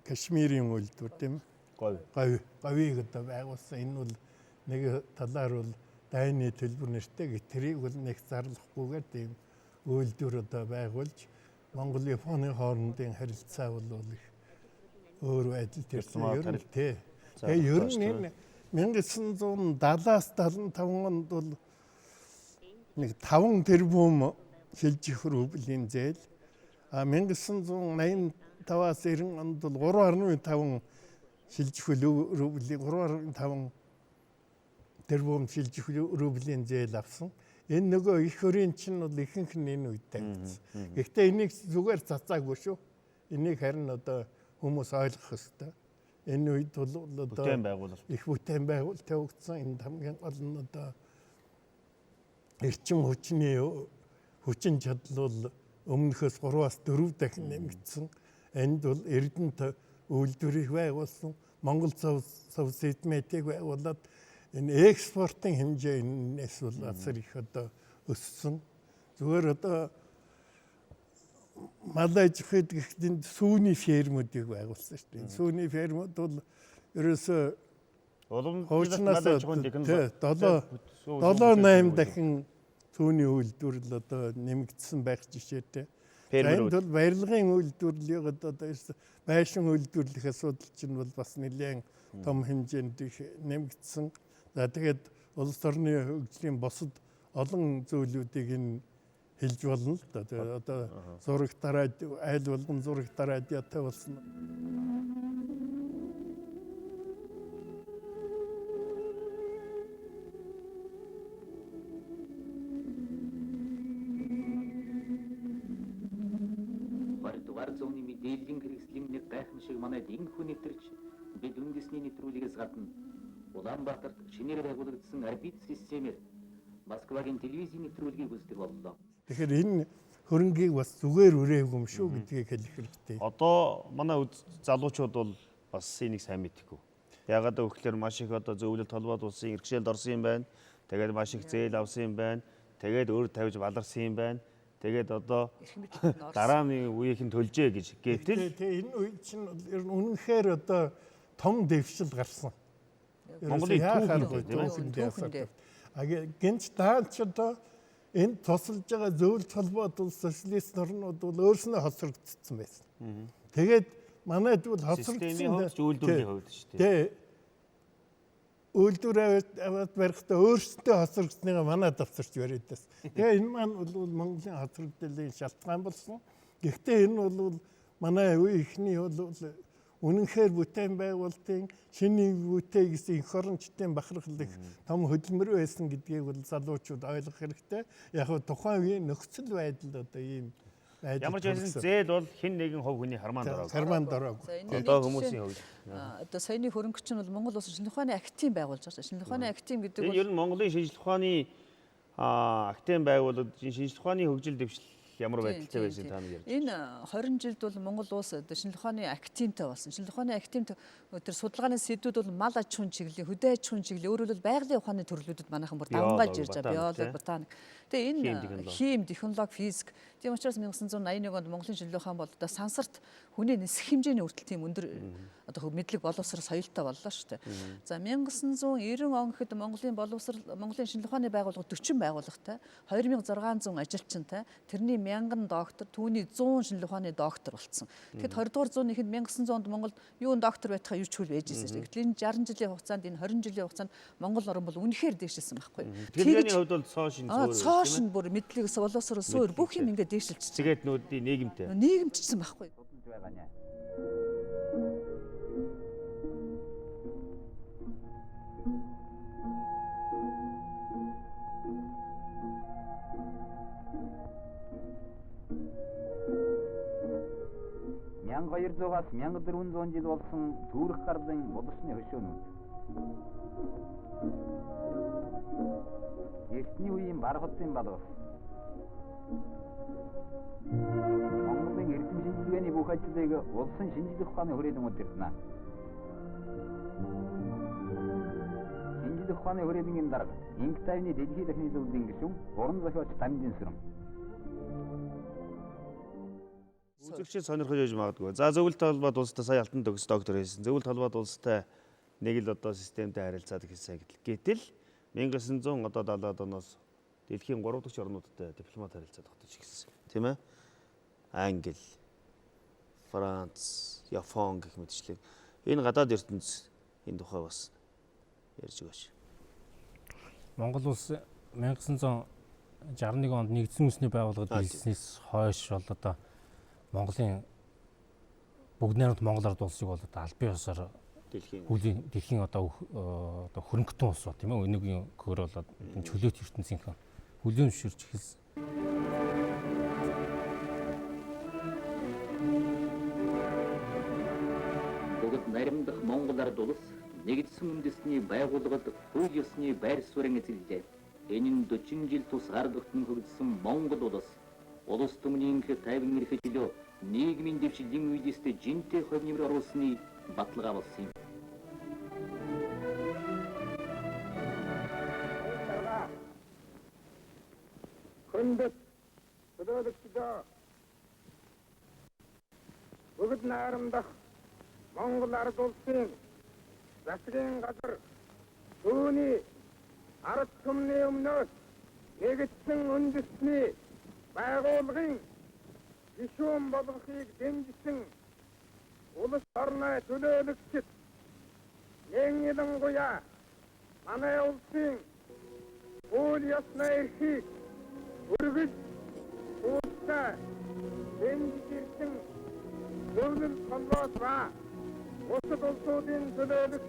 Кашмирийн үйлдвэр тийм говийг одоо байгуулсан. Энэ бол нэг талаар бол дайны төлбөр нэртэй гэ тэрийг бол нэг зарлахгүйгээр тийм үйлдвэр одоо байгуулж Монгол Японы хоорондын харилцаа бол их өөр байдалд ирсэн. Ер нь тий. Тэгээ ер нь 1970-аас 75 онд бол нэг 5 тэрбум шилжих рублийн зээл 1985-аас 90 онд бол 3.5 шилжих рублийн 3.5 тэрбум шилжих рублийн зээл авсан. Энэ нөгөө их хөрийн чинь бол ихэнх нь энэ үед тавигдсан. Гэхдээ энийг зүгээр цацаагүй шүү. Энийг харин одоо хүмүүс ойлгох ёстой. Энэ үед бол одоо их бүтээн байгуулалт тавигдсан. Энэ хамгийн гол нь одоо эрчим хүчний хүчин чадал бол өмнөхөөс 3-аас 4 дахин нэмэгдсэн. Энд бол Эрдэнэт үйлдвэрийг байгуулсан. Монгол цав сэдмэтийг байгуулад энэ экспортын хэмжээнээс бол асар их одоо өссөн. Зүгээр одоо малайж хэдгэхэд сүүний фермүүдийг байгуулсан шүү дээ. Сүүний фермүүд бол ерөөсөө хуучнаас 7-8 дахин сүүний үйлдвэр л одоо нэмэгдсэн байх жишээтэй. Энд бол барилгын үйлдвэрлэлийг одоо байшин үйлдвэрлэх асуудал чинь бол бас нэлээд том хэмжээнд нэмэгдсэн. За тэгээд улс орны хөгжлийн бусад олон зүйлүүдийг энэ хэлж болно л да. Тэгээд одоо зураг дараад айл болгон зураг дараад яатай болсон. Дугаар зууны мэдээллийн хэрэгслийн нэг гайхамшиг манайд энэхүү нэвтрч бид үндэсний нэвтрүүлгээс гадна Улаанбаатарт шинээр байгуулагдсан арбит системээр Москвагийн телевизийн нэвтрүүлгийг үздэг боллоо. Тэгэхээр энэ хөрөнгийг бас зүгээр үрээгүй юм шүү гэдгийг хэлэх хэрэгтэй. Одоо манай залуучууд бол бас энийг сайн мэдхгүй. Ягаад гэвэл маш их одоо зөвлөлт толгойд улсын иргэшээлд орсон юм байна. Тэгээд маш их зээл авсан юм байна. Тэгээд өөр тавьж баларсан юм байна. Тэгээд одоо дарааны үеийнхэн төлжээ гэж гэтэл энэ үе чинь ер нь үнэнхээр одоо том дэвшил гарсан. Монголын түүхэнд гэнч даанч одоо энэ тусалж байгаа зөвлөлт холбоот улс социалист орнууд бол өөрснөө хоцрогдсон байсан. Тэгээд манайд бол хоцрогдсон үйлдвэрийн хувьд шүү дээ. Үйлдвэр аваад барихтаа өөрсдөө хоцрогдсныгаа манайд авчирч яриад байсан. Тэгээ энэ маань бол Монголын хоцрогдлын шалтгаан болсон. Гэхдээ энэ бол манай үе ихний бол үнэнхээр бүтээн байгуулалтын шинэ бүтээй гэсэн эх орончдын бахархал их том хөдөлмөр байсан гэдгийг бол залуучууд ойлгох хэрэгтэй. Яг нь тухайн үеийн нөхцөл байдал одоо ийм байдал. Ямар ч байсан зээл бол хэн нэгэн хувь хүний хармаанд ороогүй. Хармаанд ороогүй. Одоо хүмүүсийн хувьд. Одоо саяны хөрөнгөч нь бол Монгол Улс шинжлэх ухааны актив байгуулж байгаа. Шинжлэх ухааны актив гэдэг бол ер нь Монголын шинжлэх ухааны актив байгууллагад шинжлэх ухааны хөгжил дэвшил ямар байдалтай байсан та нэг ярьж. Энэ 20 жилд бол Монгол Улс шинжлэх ухааны активтай болсон. Шинжлэх ухааны актив тэр судалгааны сэдвүүд бол мал аж ахуйн чиглэлийн, хөдөө аж ахуйн чиглэлийн, өөрөөр хэлбэл байгалийн ухааны төрлүүдэд манайхан бүр давмгаалж ирж байгаа. Биологи, ботаник. Тэгээ энэ хим, технологи, физик. Тийм учраас 1981 онд Монголын шинжлэх ухаан бол одоо сансарт хүний нисэх хэмжээний хүртэл тийм өндөр одоо мэдлэг боловсрол соёлтой боллоо шүү дээ. За 1990 он гэхэд Монголын Монголын шинжилгээ ухааны байгууллага 40 байгууллагатай 2600 ажилчинтай тэрний 1000 доктор түүний 100 шинжилгээ ухааны доктор болсон. Тэгэхэд 20 дугаар зууны эхэнд 1900 онд Монголд юун доктор байтахаа юу ч хөл байж ирсэн шүү дээ. Гэтэл энэ 60 жилийн хугацаанд энэ 20 жилийн хугацаанд Монгол орн бол үнэхээр дээшилсэн байхгүй. Тэглэний хувьд бол цоо шин зөөр. Цоо шин бүр мэдлэг боловсрол зөөр бүх юм ингээд дээшилчихсэн. Тэгээд нүүдийн нийгэмтэй. Нийгэмчсэн байхгүй. (1200-аас 1400 жил болсон түүх гарын боловсны хөшөөнүүд. Эртний үеийн баргуудын балгас. Монголын эрдэм шинжилгээний бүх ажлыг улсын шинжилгээ ухааны хүрээлэн удирдана. Шинжилгээ ухааны хүрээлэнгийн дарга инх тайвны дэлхийн дахны зөвлөлийн гишүүн уран зохиолч Дамжин Сүрэн. Үзэгчид сонирхож яж магадгүй. За зөвлөлт холбоод улстай сая алтан төгс доктор хийсэн. Зөвлөлт холбоод улстай нэг л одоо системтэй харилцаад ихсэн гэтэл 1970-аад оноос дэлхийн 3 дахь орнуудтай дипломат харилцаа тогтож эхэлсэн. Тийм ээ? Англи, Франц, Япон гэх мэтчлэн энэ гадаад ертөнц энэ тухай бас ярьж байгаа ш. Монгол улс 1961 онд нэгдсэн үндэсний байгууллагад хэлснээс хойш бол одоо Монголын бүгд найрамд Монгол ард улсыг бол одоо албан ёсоор дэлхийн одоо хөрөнгөтөн улс тийм ээ өнөөгийн көр болоод чөлөөт ертөнцийнхэн хүлээн зөвшөөрч эхэлсэн. Бүгд найрамдах Монгол ард улс нэгдсэн үндэсний байгууллагад хууль ёсны байр суурин эзэлжээ. Энэ нь 40 жил тус ард түмэн хөгжсөн Монгол улс улс түмний тайван эрх чөлөө нийгмийн дэвшилийн үедээс жинтэй хувь нэмэр оруулсны баталгаа болсон юм. Хүндэт төлөөлөгчдөө бүгд найрамдах Монгол ард улсын засгийн газар түүний ард түмний өмнөөс нэгдсэн үндэсний байгууллагын гишүүн болгохыг дэмжсэн улс орны төлөөлөгчд ялангуяа манай улсын хууль ёсны эрхийг өргөж улсаа дэмжсэн зөвлөл холбоос ба бусад улсуудын төлөөлөгч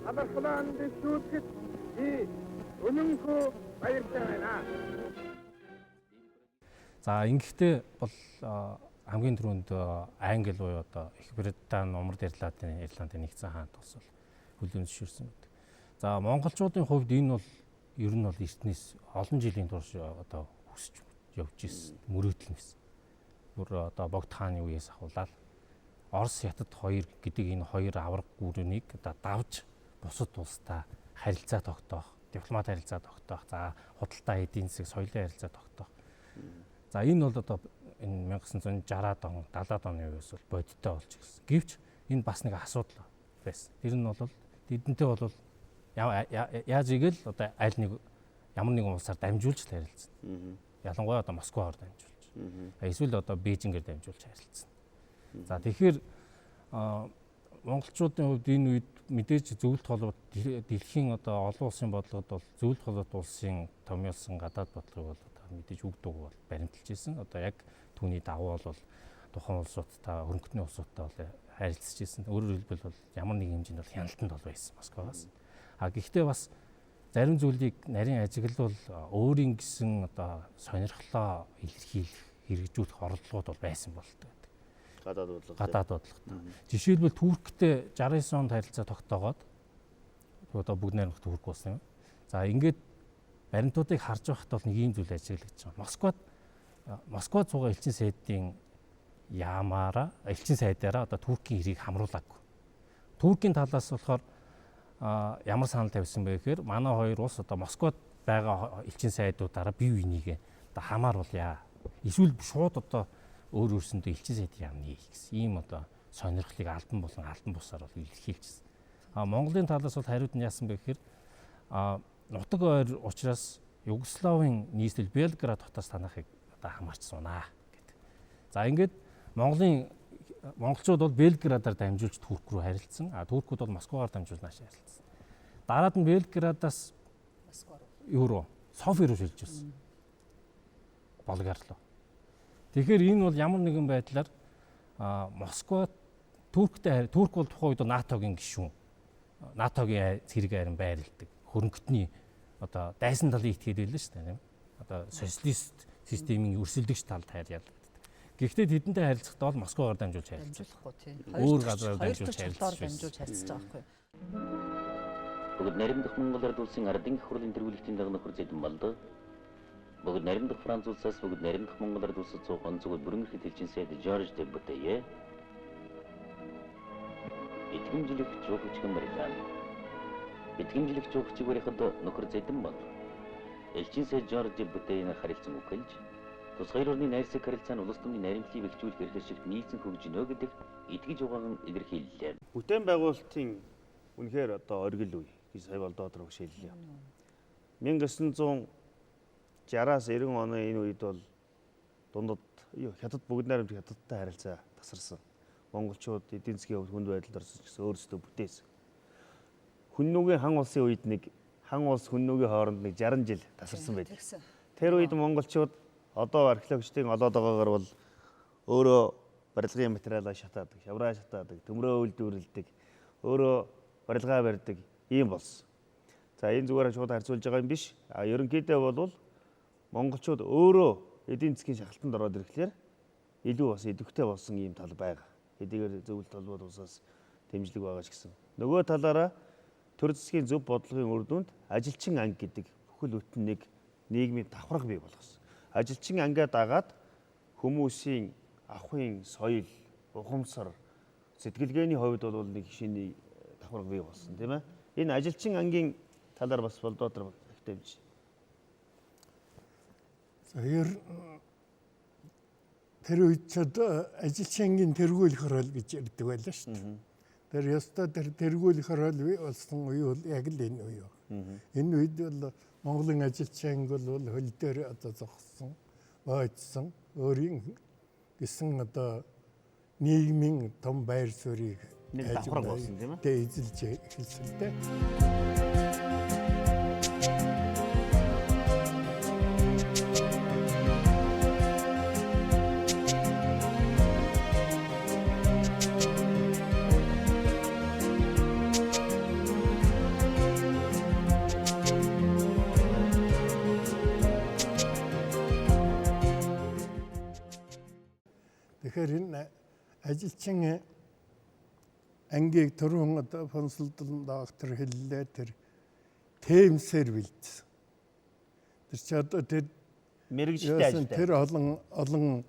алархлаан дэвшүүлэхэд өнөнхөө баярлаж байна. За ингэхдээ бол хамгийн түрүүнд Англи буюу одоо Их Британи, Умард Ирландын нэгдсэн хаант улс бол хүлээн зөвшөөрсөн гэдэг. За монголчуудын хувьд энэ бол ер нь бол эртнээс олон жилийн турш одоо хүсэж явж ирсэн мөрөөдөл нэс. Бүр одоо Богд хааны үеэс ахуулаад Орос Хятад хоёр гэдэг энэ хоёр авраг гүрнийг одоо давж бусад улстай харилцаа тогтоох, дипломат харилцаа тогтоох, за худалдаа эдийн засаг, соёлын харилцаа тогтоох. За энэ бол одоо энэ 1960-аад он, 70-аад оны үеэс бол бодиттой болж ирсэн. Гэвч энэ бас нэг асуудал байсан. Тэр нь бол эдэнтэй бол яаж игэл одоо аль нэг ямар нэгэн улсаар дамжуулж харилцсан. Ялангуяа одоо Москвоор дамжуулж. Эсвэл одоо Бээжингээр дамжуулж харилцсан. За тэгэхээр монголчуудын хувьд энэ үед мэдээж зөвлөлт холбоот дэлхийн одоо олон улсын бодлогод бол зөвлөлт холбоот улсын томьёолсон гадаад бодлогыг бол мэдээж үг дууг бол баримталж ирсэн. Одоо яг түүний давуу бол тухайн улсуудтай хөрөнгөтний улсуудтай бол харилцаж ирсэн. Өөрөөр хэлбэл бол ямар нэг хэмжээнд бол хяналтанд бол байсан Москваас. Гэхдээ бас зарим зүйлийг нарийн ажиглал өөрийн гэсэн одоо сонирхлоо илэрхийлэх, хэрэгжүүлэх оролдлогууд бол байсан болдог. Гадаад бодлоготой. Жишээлбэл Турктэй 69 онд харилцаа тогтоогоод одоо бүгд найрамдах Турк улс юм. За ингээд баримтуудыг харж байхад бол нэг юм зүйл ажиглагдаж байгаа. Москвад суугаа элчин сайдын элчин сайдаараа одоо Туркийн хэрийг хамруулаагүй. Туркийн талаас болохоор ямар санал тавьсан бэ гэхээр манай хоёр улс одоо Москвад байгаа элчин сайдуудаараа бие бинийгээ одоо хамааруулъя. Эсвэл шууд одоо өөр өөрсөндөө элчин сайд яамны гэсэн ийм одоо сонирхлыг албан болон албан бусаар бол илэрхийлжсэн. Монголын талаас бол хариуд нь яасан бэ гэхээр нутаг ойр учраас Югославийн нийслэл Белград хотоос танахыг одоо хамаарч сунаа гэдэг. За ингээд монголчууд бол Белградаар дамжуулж Турк руу харилцсан. Туркууд бол Москвагаар дамжуулж нааш харилцсан. Дараад нь Белградаас юу руу Софи руу шилжүүлсэн. Болгар руу. Тэгэхээр энэ бол ямар нэгэн байдлаар Москва турк бол тухайн үед НАТОгийн гишүүн. НАТОгийн цэрэг харин байрладаг. Хөрөнгөтний одоо дайсан талын итгээд байлаа шүү дээ. Одоо социалист системийн өрсөлдөгч талд хайрлаад. Гэхдээ тэдэнтэй харилцахдаа бол Москвагаар дамжуулж харилцсан. Өөр газараар дамжуулж харилцаж байгаа байхгүй. Бүгд наримдах Монгол улсын ардын их хурлын тэргүүлэгтийн дагна нөхөр зэдэн болдог. Бүгд наримдах Франц улсаас бүгд наримдах Монгол улсад суухан зөвхөн бүрэн эрхт элчин сайд Жорж Д. Бүтээе. Итгэмжлэх жуулчгэн барилаа. Итгэмжлэх жуулчиг барихад нөхөр зэдэн бол элчин сайд Жорж Д. Бүтээний харилцан үгэлж тус хоёр орны найрсаг харилцаа нь улс төрийн наримтлыг бэхжүүлэх хэрэглэшигт нийцэн хөгжинө гэдэг итгэж угаан илэрхийллээ. Бүтээн байгуулалтын үнэхээр одоо оргил үе гэж сая болдоод өгшээллээ. 1960-аас 90 оны энэ үед бол дундад хятад бүгд найрамд хятадтай харилцаа тасарсан. Монголчууд эдийн засгийн хувьд хүнд байдалд орсон гэсэн өөрсдөө бүтээсэн. Хүннүүгийн хан улсын үед хан улс хүннүүгийн хооронд 60 жил тасарсан байдаг. Тэр үед монголчууд одоо археологчдын олоод байгаагаар бол өөрөө барилгын материалаа шатаадаг, шавраа шатаадаг, төмрөө үйлдвэрлэдэг, өөрөө барилгаа барьдаг ийм болсон. За энэ зүгээр шууд харьцуулж байгаа юм биш. Ерөнхийдөө бол монголчууд өөрөө эдийн засгийн шахалтанд ороод ирэхлээр илүү бас идэвхтэй болсон ийм тал байгаа. Хэдийгээр зөвлөлт толгойд усаас дэмжлэг байгаа ч гэсэн. Нөгөө талаараа төр засгийн зөв бодлогын үр дүнд ажилчин анги гэдэг бүхэл бүтэн нэг нийгмийн давхарга бий болгосон. Ажилчин ангиа дагаад хүмүүсийн ахуйн соёл, ухамсар, сэтгэлгээний хувьд бол нэг шинэ давхарга бий болсон тийм ээ. Энэ ажилчин ангийн талаар бас болдоотор ихтэмж. Тэр үед ч ажилчингийн тэргүүлэх хөрөл гэж ярьдаг байлаа шүү дээ. Тэр ёстой тэр тэргүүлэх хөрөл болсон үе бол яг л энэ үе. Энэ үед бол Монголын ажилчин бол хөл дээр одоо зогссон, бойцсон, өөрийн гэсэн одоо нийгмийн том байр суурийг нэг давхарга болсон тийм ээ. Тэ эзэлж эхэлсэн дээ. Тэгэхээр энэ ажилчин ангийг түрүүн одоо консултант доктор хэллээ тэр темсээр бэлдсэн. Тэр ч одоо тэр мэрэгжтэй ажилтай. Тэр олон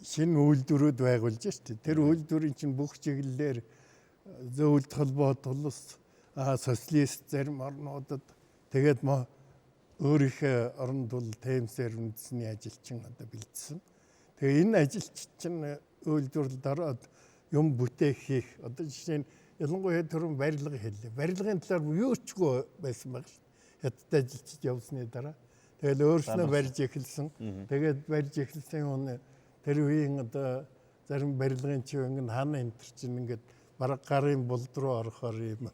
шинэ үйлдвэрүүд байгуулж штэ. Тэр үйлдвэрийн чинь бүх чиглэлээр зөвлөлт холбоот улс социалист зарим орнуудад тэгээд өөрийнхөө оронд бол темсээр үндэсний ажилчин одоо бэлдсэн. Тэгээ энэ ажилчин үйлдвэрлэлд ороод юм бүтээх хийх одоо жишээ нь ялангуяа түрүүн барилга хэллээ. Барилгын талаар юу чгүй байсан баг шүү. Хятад ажилчид явсны дараа тэгэл өөрснөө барьж эхэлсэн. Тэгээд барьж эхэлсэн юм тэр үеийн одоо зарим барилгын чивэн хаана энэ чинь ингээд бараг гарын булд руу орохоор юм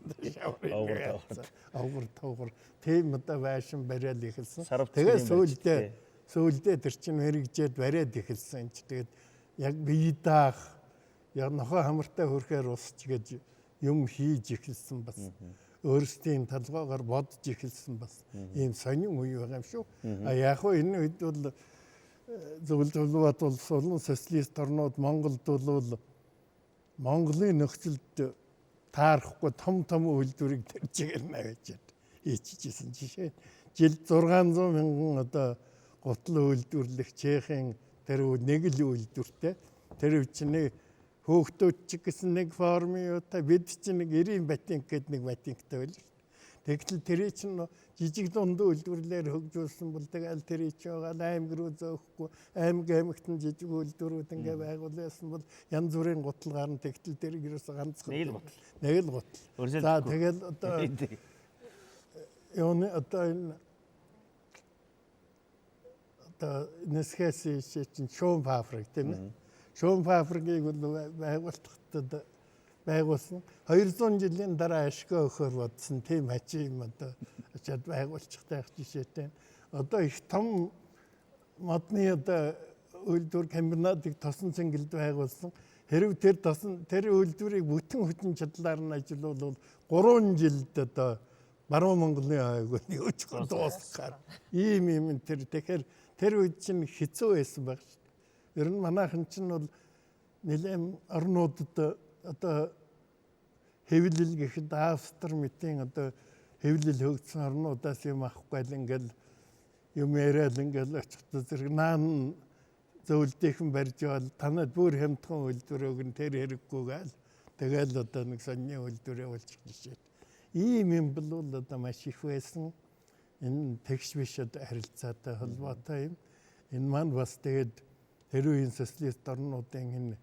авгар тавгар тийм одоо байшин бариад эхэлсэн. Тэгээд сүүлдээ тэр чинь мэрэгжээд бариад эхэлсэн ч тэгээд яг бие даах яг нохоо хамартай хөрхээр усч гэж юм хийж эхэлсэн бас өөрсдийн талгаагаар бодож эхэлсэн бас ийм сонин үе байгаа юм шүү. Яг хөө энэ үед бол зөвлөлт холбоот улс болон социалист орнууд Монголд бол Монголын нөхцөлд таарахгүй том үйлдвэрийг тэр чигээр навьж хийчихсэн. Жишээ жил 600 мянган одоо гутал үйлдвэрлэх Чехийн тэр нэг л үйлдвэртэй тэр чинь хөөгтөөд ч гэсэн нэг формын юутай бид чинь нэг 90 батинг гэдэг нэг батингтай байл. Тэгтэл тэр чинь жижиг дунд үйлдвэрлэлээр хөгжүүлсэн бол тэгэл тэр чинь байгаа аймаг руу зөөхгүй аймагт нь жижиг үйлдвэрүүд ингээ байгуулсан бол янз бүрийн гуталгаар нь тэгтэл тэр ерөөсө ганцхан нэг л гутал. За тэгэл одоо энэ нэсхэс чинь шуум фабрик тийм ээ. Шуум фабрикийг бол байгуулалтад байгуулсан 200 жилийн дараа ашиг өгөхөөр бодсон тийм хажим одоо очиад байгуулчих таах жишээтэй. Одоо их том модны одоо үйлдвэр комбинатыг тосон цэнгэлд байгуулсан. Хэрв тэр үйлдвэрийг бүтэн хүчин чадлаар нь ажилуулвал 3 жилд одоо баруун Монголын аюулгүй өчгөн дуусгахаар ийм тэр тэгэхээр тэр үед чинь хэцүү байсан байх шүү дээ. Ер нь манайхан чинь бол нэлээд орнуудад одоо хэвлэл гэхэд Австри мэтийн одоо хэвлэл хөгжсөн орнуудаас юм авахгүй л ингээл юм яриад ингээл очихдоо зэрэг наан зөвлөдийнхэн барьж бол танад бүр хямдхан үйлдвэр өгн тэр хэрэггүй гээл тэгэл одоо нэг сонины үйлдвэр явуулчих жишээ. Ийм юм бол одоо маш их байсан. Энэ тэгш биш одоо харилцаатай холбоотой юм. Энэ маань бас тэгээд тэр үеийн социалист орнуудын энэ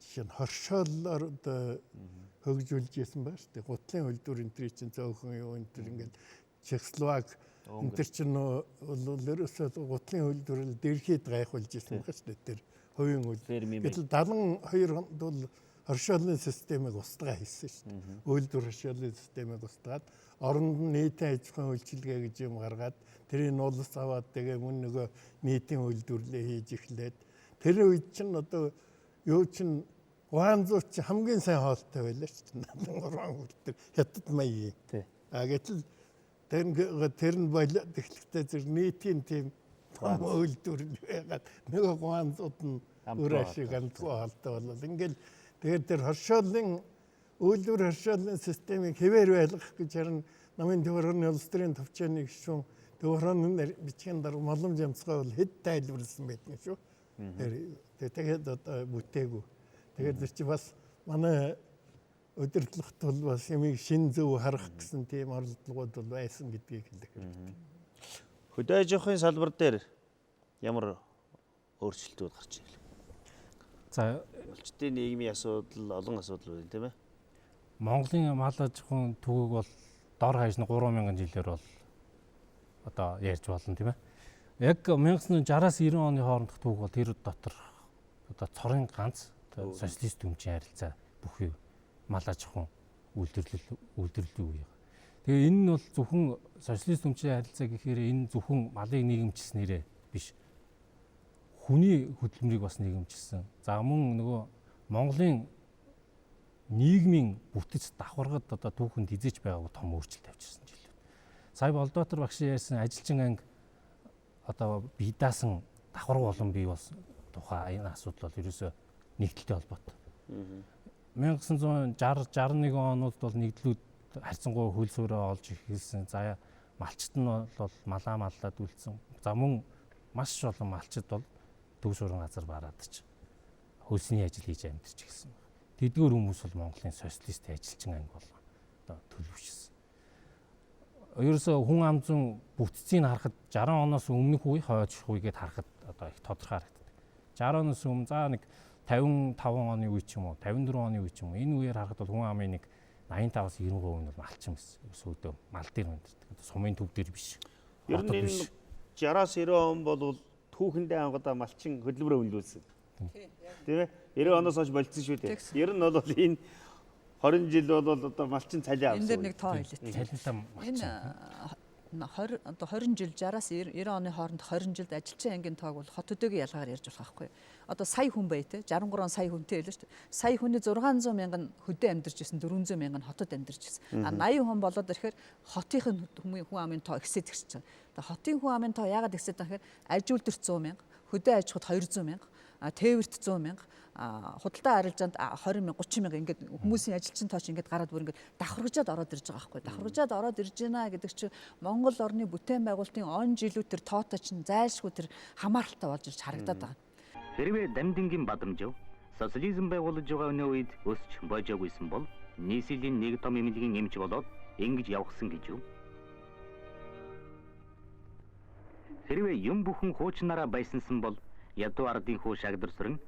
жишээ нь хоршоолоор одоо хөгжүүлж ирсэн байна шүү дээ. Гутлын үйлдвэр энэ төр чинь зөөхөн юу энэ төр ингээд Чехословак энэ төр чинь бол ерөөсөө гутлын үйлдвэрлэл дэлхийд гайхуулж ирсэн байна шүү дээ. Тэр хувийн үйлдвэр. Гэтэл 72 онд бол хоршоолын системийг устгаа хийсэн шүү дээ. Үйлдвэр хоршоолын системийг устгаад оронд нь нийтийн аж ахуйн үйлчилгээ гэж юм гаргаад тэрийг нуулс аваад тэгээ мөн нөгөө нийтийн үйлдвэрлэлээ хийж эхлээд тэр үед чинь одоо юу чинь Гуанзуу чи хамгийн сайн хоолтой байлаа шүү дээ. Надан үйлдвэр хятад маяг. Гэтэл тэр нь болоод эхлэхдээ зэрэг нийтийн тийм том үйлдвэр байгаад нөгөө Гуанзууд нь өөр ашиг андгүй хоолтой болол ингээл тэгээд тэр хоршоолын үйлдвэр хоршоолын системийг хэвээр байлгах гэж харин намын төвөрний улс төрийн төвчөөний гишүүн төвөрний бичгийн дараа моломж ямцгай бол хэд тайлбарласан байдгийг шүү. Тэгээд одоо бүтээгүй. Тэгээд чи бас манай удирдлагт бол бас ямиг шин зөв харах гэсэн тийм оролдлогууд бол байсан гэдгийг хэлэх хэрэгтэй. Хөдөө аж ахуйн салбар дээр ямар өөрчлөлтүүд гарч ирэл? За, улчдын нийгмийн асуудал, олон асуудал байна тийм ээ. Монголын мал аж ахуйн төвөг бол дор хаяж нь 3000 жилээр бол одоо ярьж болно тийм ээ. Яг 1960-аас 90 оны хоорондох төвөг бол тэр дотор одоо цорын ганц социалист өмчийн харилцаа бүхий мал аж ахуйн үйлдвэрлэлийн үе. Тэгээ энэ нь бол зөвхөн социалист өмчийн харилцаа гэхээр энэ зөвхөн малыг нийгэмчилснээрээ биш. Хүний хөдөлмөрийг бас нийгэмчилсэн. За мөн нөгөө Монголын нийгмийн бүтэц давхаргад одоо түүхэнд эзэж байгаагүй том өөрчлөлт авчирсан жилүүд. Сая Болдоотор багшийн ярьсан ажилчин анги одоо бие даасан давхарга болон бий болсон тухай энэ асуудал бол ерөөсөө нэгдэлтэй холбоотой. 1960-61 онууд бол нэгдлүүд харьцангуй хөл суурьаа олж эхэлсэн. За малчт нь бол маллаад үлдсэн. За мөн маш олон малчид бол төв суурин газар бараадч хөлсний ажил хийж амьдарч эхэлсэн. Тэдгээр хүмүүс бол Монголын социалист ажилчин анги бол одоо төлөвшсөн. Ерөөсөө хүн ам зүйн бүтцийг харахад 60 оноос өмнөх үе хойч үегээд харахад одоо их тодорхой харагддаг. 60 оноос өмнө за нэг 55 оны үе ч юм уу 54 оны үе ч юм уу энэ үеэр харахад бол хүн амын нэг 85-аас 90% нь бол малчин байсан. Ерөөсөө мал дээр амьдардаг. Сумын төв дээр биш. Ер нь энэ 60-аас 90 он бол түүхэндээ ангадаа малчин хөдөлмөрөө үнэлүүлсэн. Тийм ээ. 90 оноос хойш болцсон шүү дээ. Ер нь бол энэ 20 жил бол одоо малчин цалин авсан. Энэ дээр нэг тоо хэлээ. Цалинтай малчин. Энэ 20 жил 60-аас 90 оны хооронд 20 жилд ажилчин ангийн тоог бол хот өдөөгийн ялгаагаар ярьж болох байхгүй. Одоо сая хүн бай те 63 сая хүнтэй байлаа шүү дээ. Сая хүний 600 мянган хөдөө амьдарч ирсэн 400 мянган хотод амьдарч ирсэн. 80 хүн болоод ирэхээр хотын хүн амын тоо ихсээд ирчихэж байгаа. Тэгээ хотын хүн амын тоо яагаад ихсээд байгаа гэхээр аж үйлдвэрт 100 мянга, хөдөө аж ахуйд 200 мянга, тээвэрт 100 мянга, худалдаа арилжаанд 20 мянга, 30 мянга ингээд хүмүүсийн ажилчин тооч ингээд гараад бүр ингээд давхаргажаад ороод ирж байгаа байхгүй. Давхаргажаад ороод ирж байна гэдэг чинь Монгол орны бүтээн байгуулалтын он жилүүд тэр тоотой чинь зайлшгүй тэр хамааралтай болж ирж харагдаад байгаа. Хэрвээ дамдингийн бадамжив социализм байгуулж байгаа өнөө үед өсч бойжоогүйсэн бол нийслэлийн нэг том эмнэлгийн эмч болоод ингэж явгсан гэж юу? Хэрвээ юм бүхэн хуучнараа баясансан бол ядуу ардын хүү шагдарсран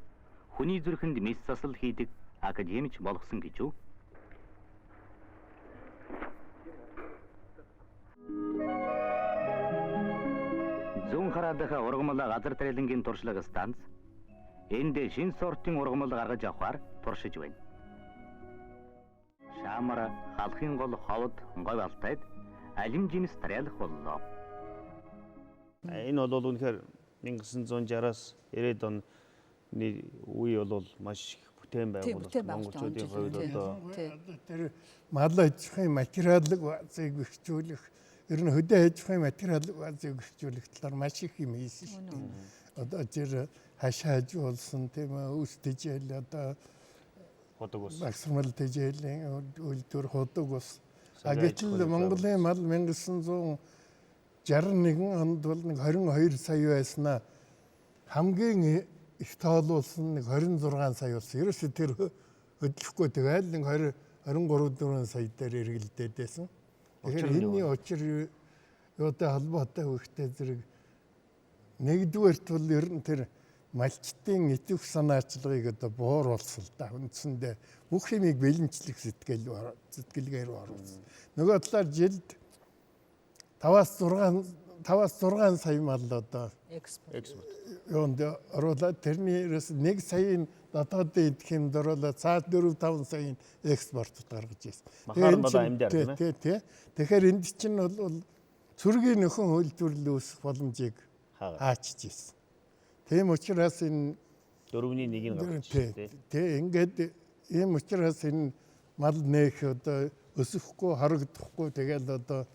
хүний зүрхэнд мэс засал хийдэг академич болгосон гэж юу? Зүүн хараадах ургамал газар тариалангийн туршлага станц энд шин сортын ургамал гаргаж авахар туршиж байна. Шаамар халахын гол ховд говь алтайд алим жинс тариалах боллоо. Энэ бол үнэхээр 1960-аас 90-ад оны үе бол маш их бүтээн байгуулалт монголчуудын хувьд одоо тэр мал аж ахуйн материалыг базыг бэхжүүлэх, ер нь хөдөө аж ахуйн материалыг базыг бэхжүүлэх талаар маш их юм хийсэн шүү дээ. Одоо тэр хашааж болсон тийм үс тэжээл одоо ходог ус багсмал тэжээлийн үйлдвэр ходог ус. Гэтэл Монголын мал 1961 онд бол нэг 22 сая байснаа хамгийн их тоолуулсан нэг 26 сая болсон. Ерөөсөө тэр хөдлөхгүй тэгэл нэг 23 сая дээр эргэлдээд байсан. Тэгэхээр энэний учир юутай холбоотой вэ зэрэг нэгдүгээрт бол ер нь тэр малчтын идэвх санаачлагыг одоо бууруулсан л да. Үндсэндээ бүх юмыг бэлэнчлэх сэтгэлгээр оруулсан. Нөгөө талаар жилд 5-6 сая мал одоо экспорт. Юунд оруулаад тэрнээс 1 саяын дотоодын идэх юмд оруулаад цаад 4-5 саяын экспортод гаргаж ирсэн. Махаар одоо амьдаар тий. Тэгэхээр энд чинь бол цүргийн нөхөн үйлдвэрлэл үүсэх боломжийг хаачиж ирсэн. Тийм учраас энэ 4-1-ийг гаргаж ирсэн тий. Ингээд ийм учраас энэ мал нээх одоо өсөхгүй харагдахгүй тэгэл одоо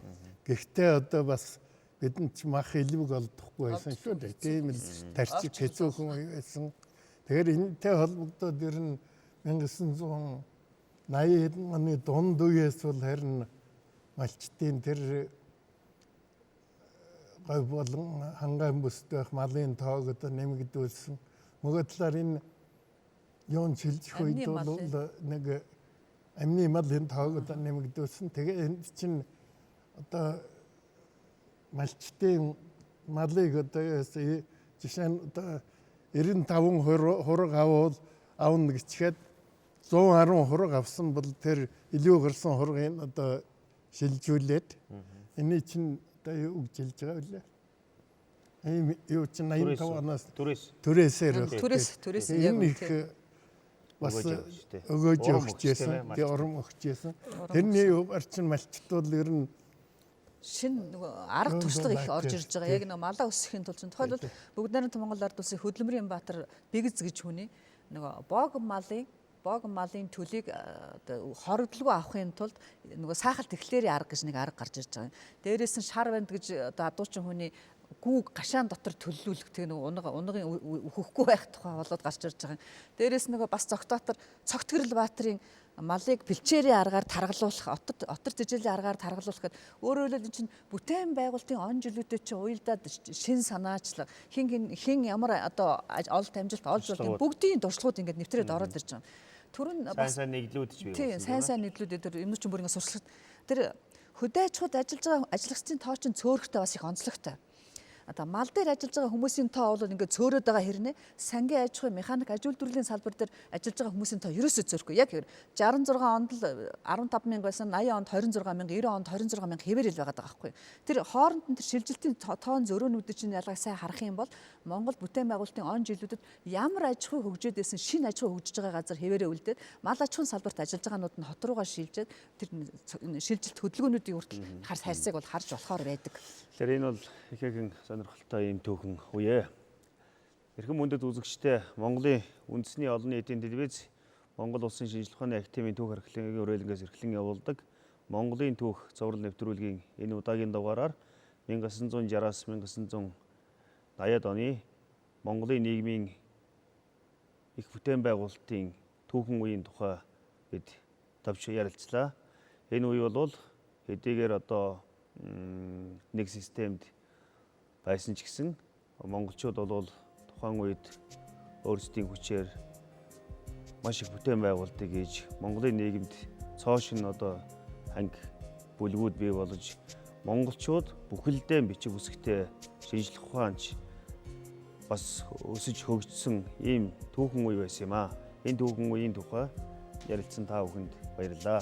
гэхдээ одоо бас бидэнд ч мах илвэг олдохгүй байсан шүү дээ. Тийм л тарчиг хэцүүхэн үе байсан. Тэгэхээр энэтэй холбогдоод ер нь 1980 оны дунд үеэс бол харин малчтын тэр гой болон хангаан бүсд байх малын тоог одоо нэмэгдүүлсэн. Нөгөө талаар энэ юун шилжих үед бол нэг амны малын тоог одоо нэмэгдүүлсэн. Тэгээ энд чинь одоо малчтын малыг одоо жишээ нь одоо 95 хураг авна гэчихэд 110 хураг авсан бол тэр илүү гарсан хургийг одоо шилжүүлээд энэ чинь одоо юу гэж хэлж байгаа вэ? Юу чинь 85 оноос түрээсээр яг үнэ бас өгөөж өгчээсэн, тий ором өгчээсэн. Тэрний югаар чинь малчтууд ер нь шин нөгөө арга туршлага их орж ирж байгаа. Яг нэг малаа өсөхийн тулд тухайлбал бүгд найрамд Монгол ард улсын хөдөлмөрийн баатар Бэгз гэж хүний нөгөө бог малын төлийг хорогдлого авахын тулд нөгөө сайхалт эхлээрийн арга гэж нэг арга гарч ирж байгаа. Дээрээс нь шар банд гэж одоо адуучин хүний гүүг гашаан дотор төллүүлэх тэг нэг унгын өөхөхгүй байх тухай болоод гарч ирж байгаа. Дээрээс нөгөө бас цогтоотор цогтгэрэл баатарын малыг бэлчээрийн аргаар таргалуулах, отор тэжээлийн аргаар таргалуулах гэдэг өөрөөр хэлбэл энэ чинь бүтээн байгуулалтын он жилүүдэд чинь уялдаад шин санаачлаг хин ямар одоо олд амжилт олж болдог бүгдийн туршлагууд ингээд нэвтрээд ороод ирж байгаа. Түрүүн бас сайн нэглүүд ч бий. Тийм, сайн нэглүүд дээр юм чинь бүр ингээд сурчлага. Тэр хөдөө аж ахуйд ажиллаж байгаа ажлагчдын тоо чинь цөөрөхтэй бас их онцлогтой. Одоо мал дээр ажиллаж байгаа хүмүүсийн тоо бол ингээд цөөрөөд байгаа хэрнээ сангийн аж ахуй механик аж үйлдвэрлэлийн салбар дээр ажиллаж байгаа хүмүүсийн тоо ерөөсөө цөөрөхгүй. Яг 66 онд л 15 мянга байсан, 80 онд 26 мянга, 90 онд 26 мянга хэвээр ил байгаа байхгүй. Тэр хооронд нь тэр шилжилтийн тоон зөрөөнүүдийн чинь ялгааг сайн харах юм бол Монгол бүтээн байгуулалтын он жилүүдэд ямар аж ахуй хөгжөөд байсан шинэ аж ахуй хөгжиж байгаа газар хэвээрээ үлдээд мал аж ахуйн салбарт ажиллаж байгаанууд нь хот руугаа шилжээд тэр шилжилт хөдөлгөөнүүдийн хүртэл хар хайрцаг бол харж болохоор байдаг. Тэгэхээр энэ бол ихээхэн сонирхолтой юм түүхэн үе. Эрхэм мөндөд үзэгчтэй Монголын үндэсний олон нийтийн телевиз Монгол Улсын шинжилгээ ухааны академийн түүх археологийн үрээлэнгээс эрхлэн явуулдаг Монголын түүх зураг нэвтрүүлгийн энэ удаагийн дугаараар 1960-аас 1980-ад оны Монголын нийгмийн их бүтээн байгуулалтын түүхэн үеийн тухай бид товч ярилцлаа. Энэ үе бол хэдийгээр одоо нэг системд байсан ч гэсэн монголчууд бол тухайн үед өөрсдийн хүчээр маш их бүтээн байгуулалтыг хийж Монголын нийгэмд цоо шин одоо анги бүлгүүд бий болж монголчууд бүхэлдээ бичиг үсгтэй шинжлэх ухаанч бас өсөж хөгжсөн ийм түүхэн үе байсан юм аа. Энэ түүхэн үеийн тухай ярилцсан та бүхэнд баярлалаа.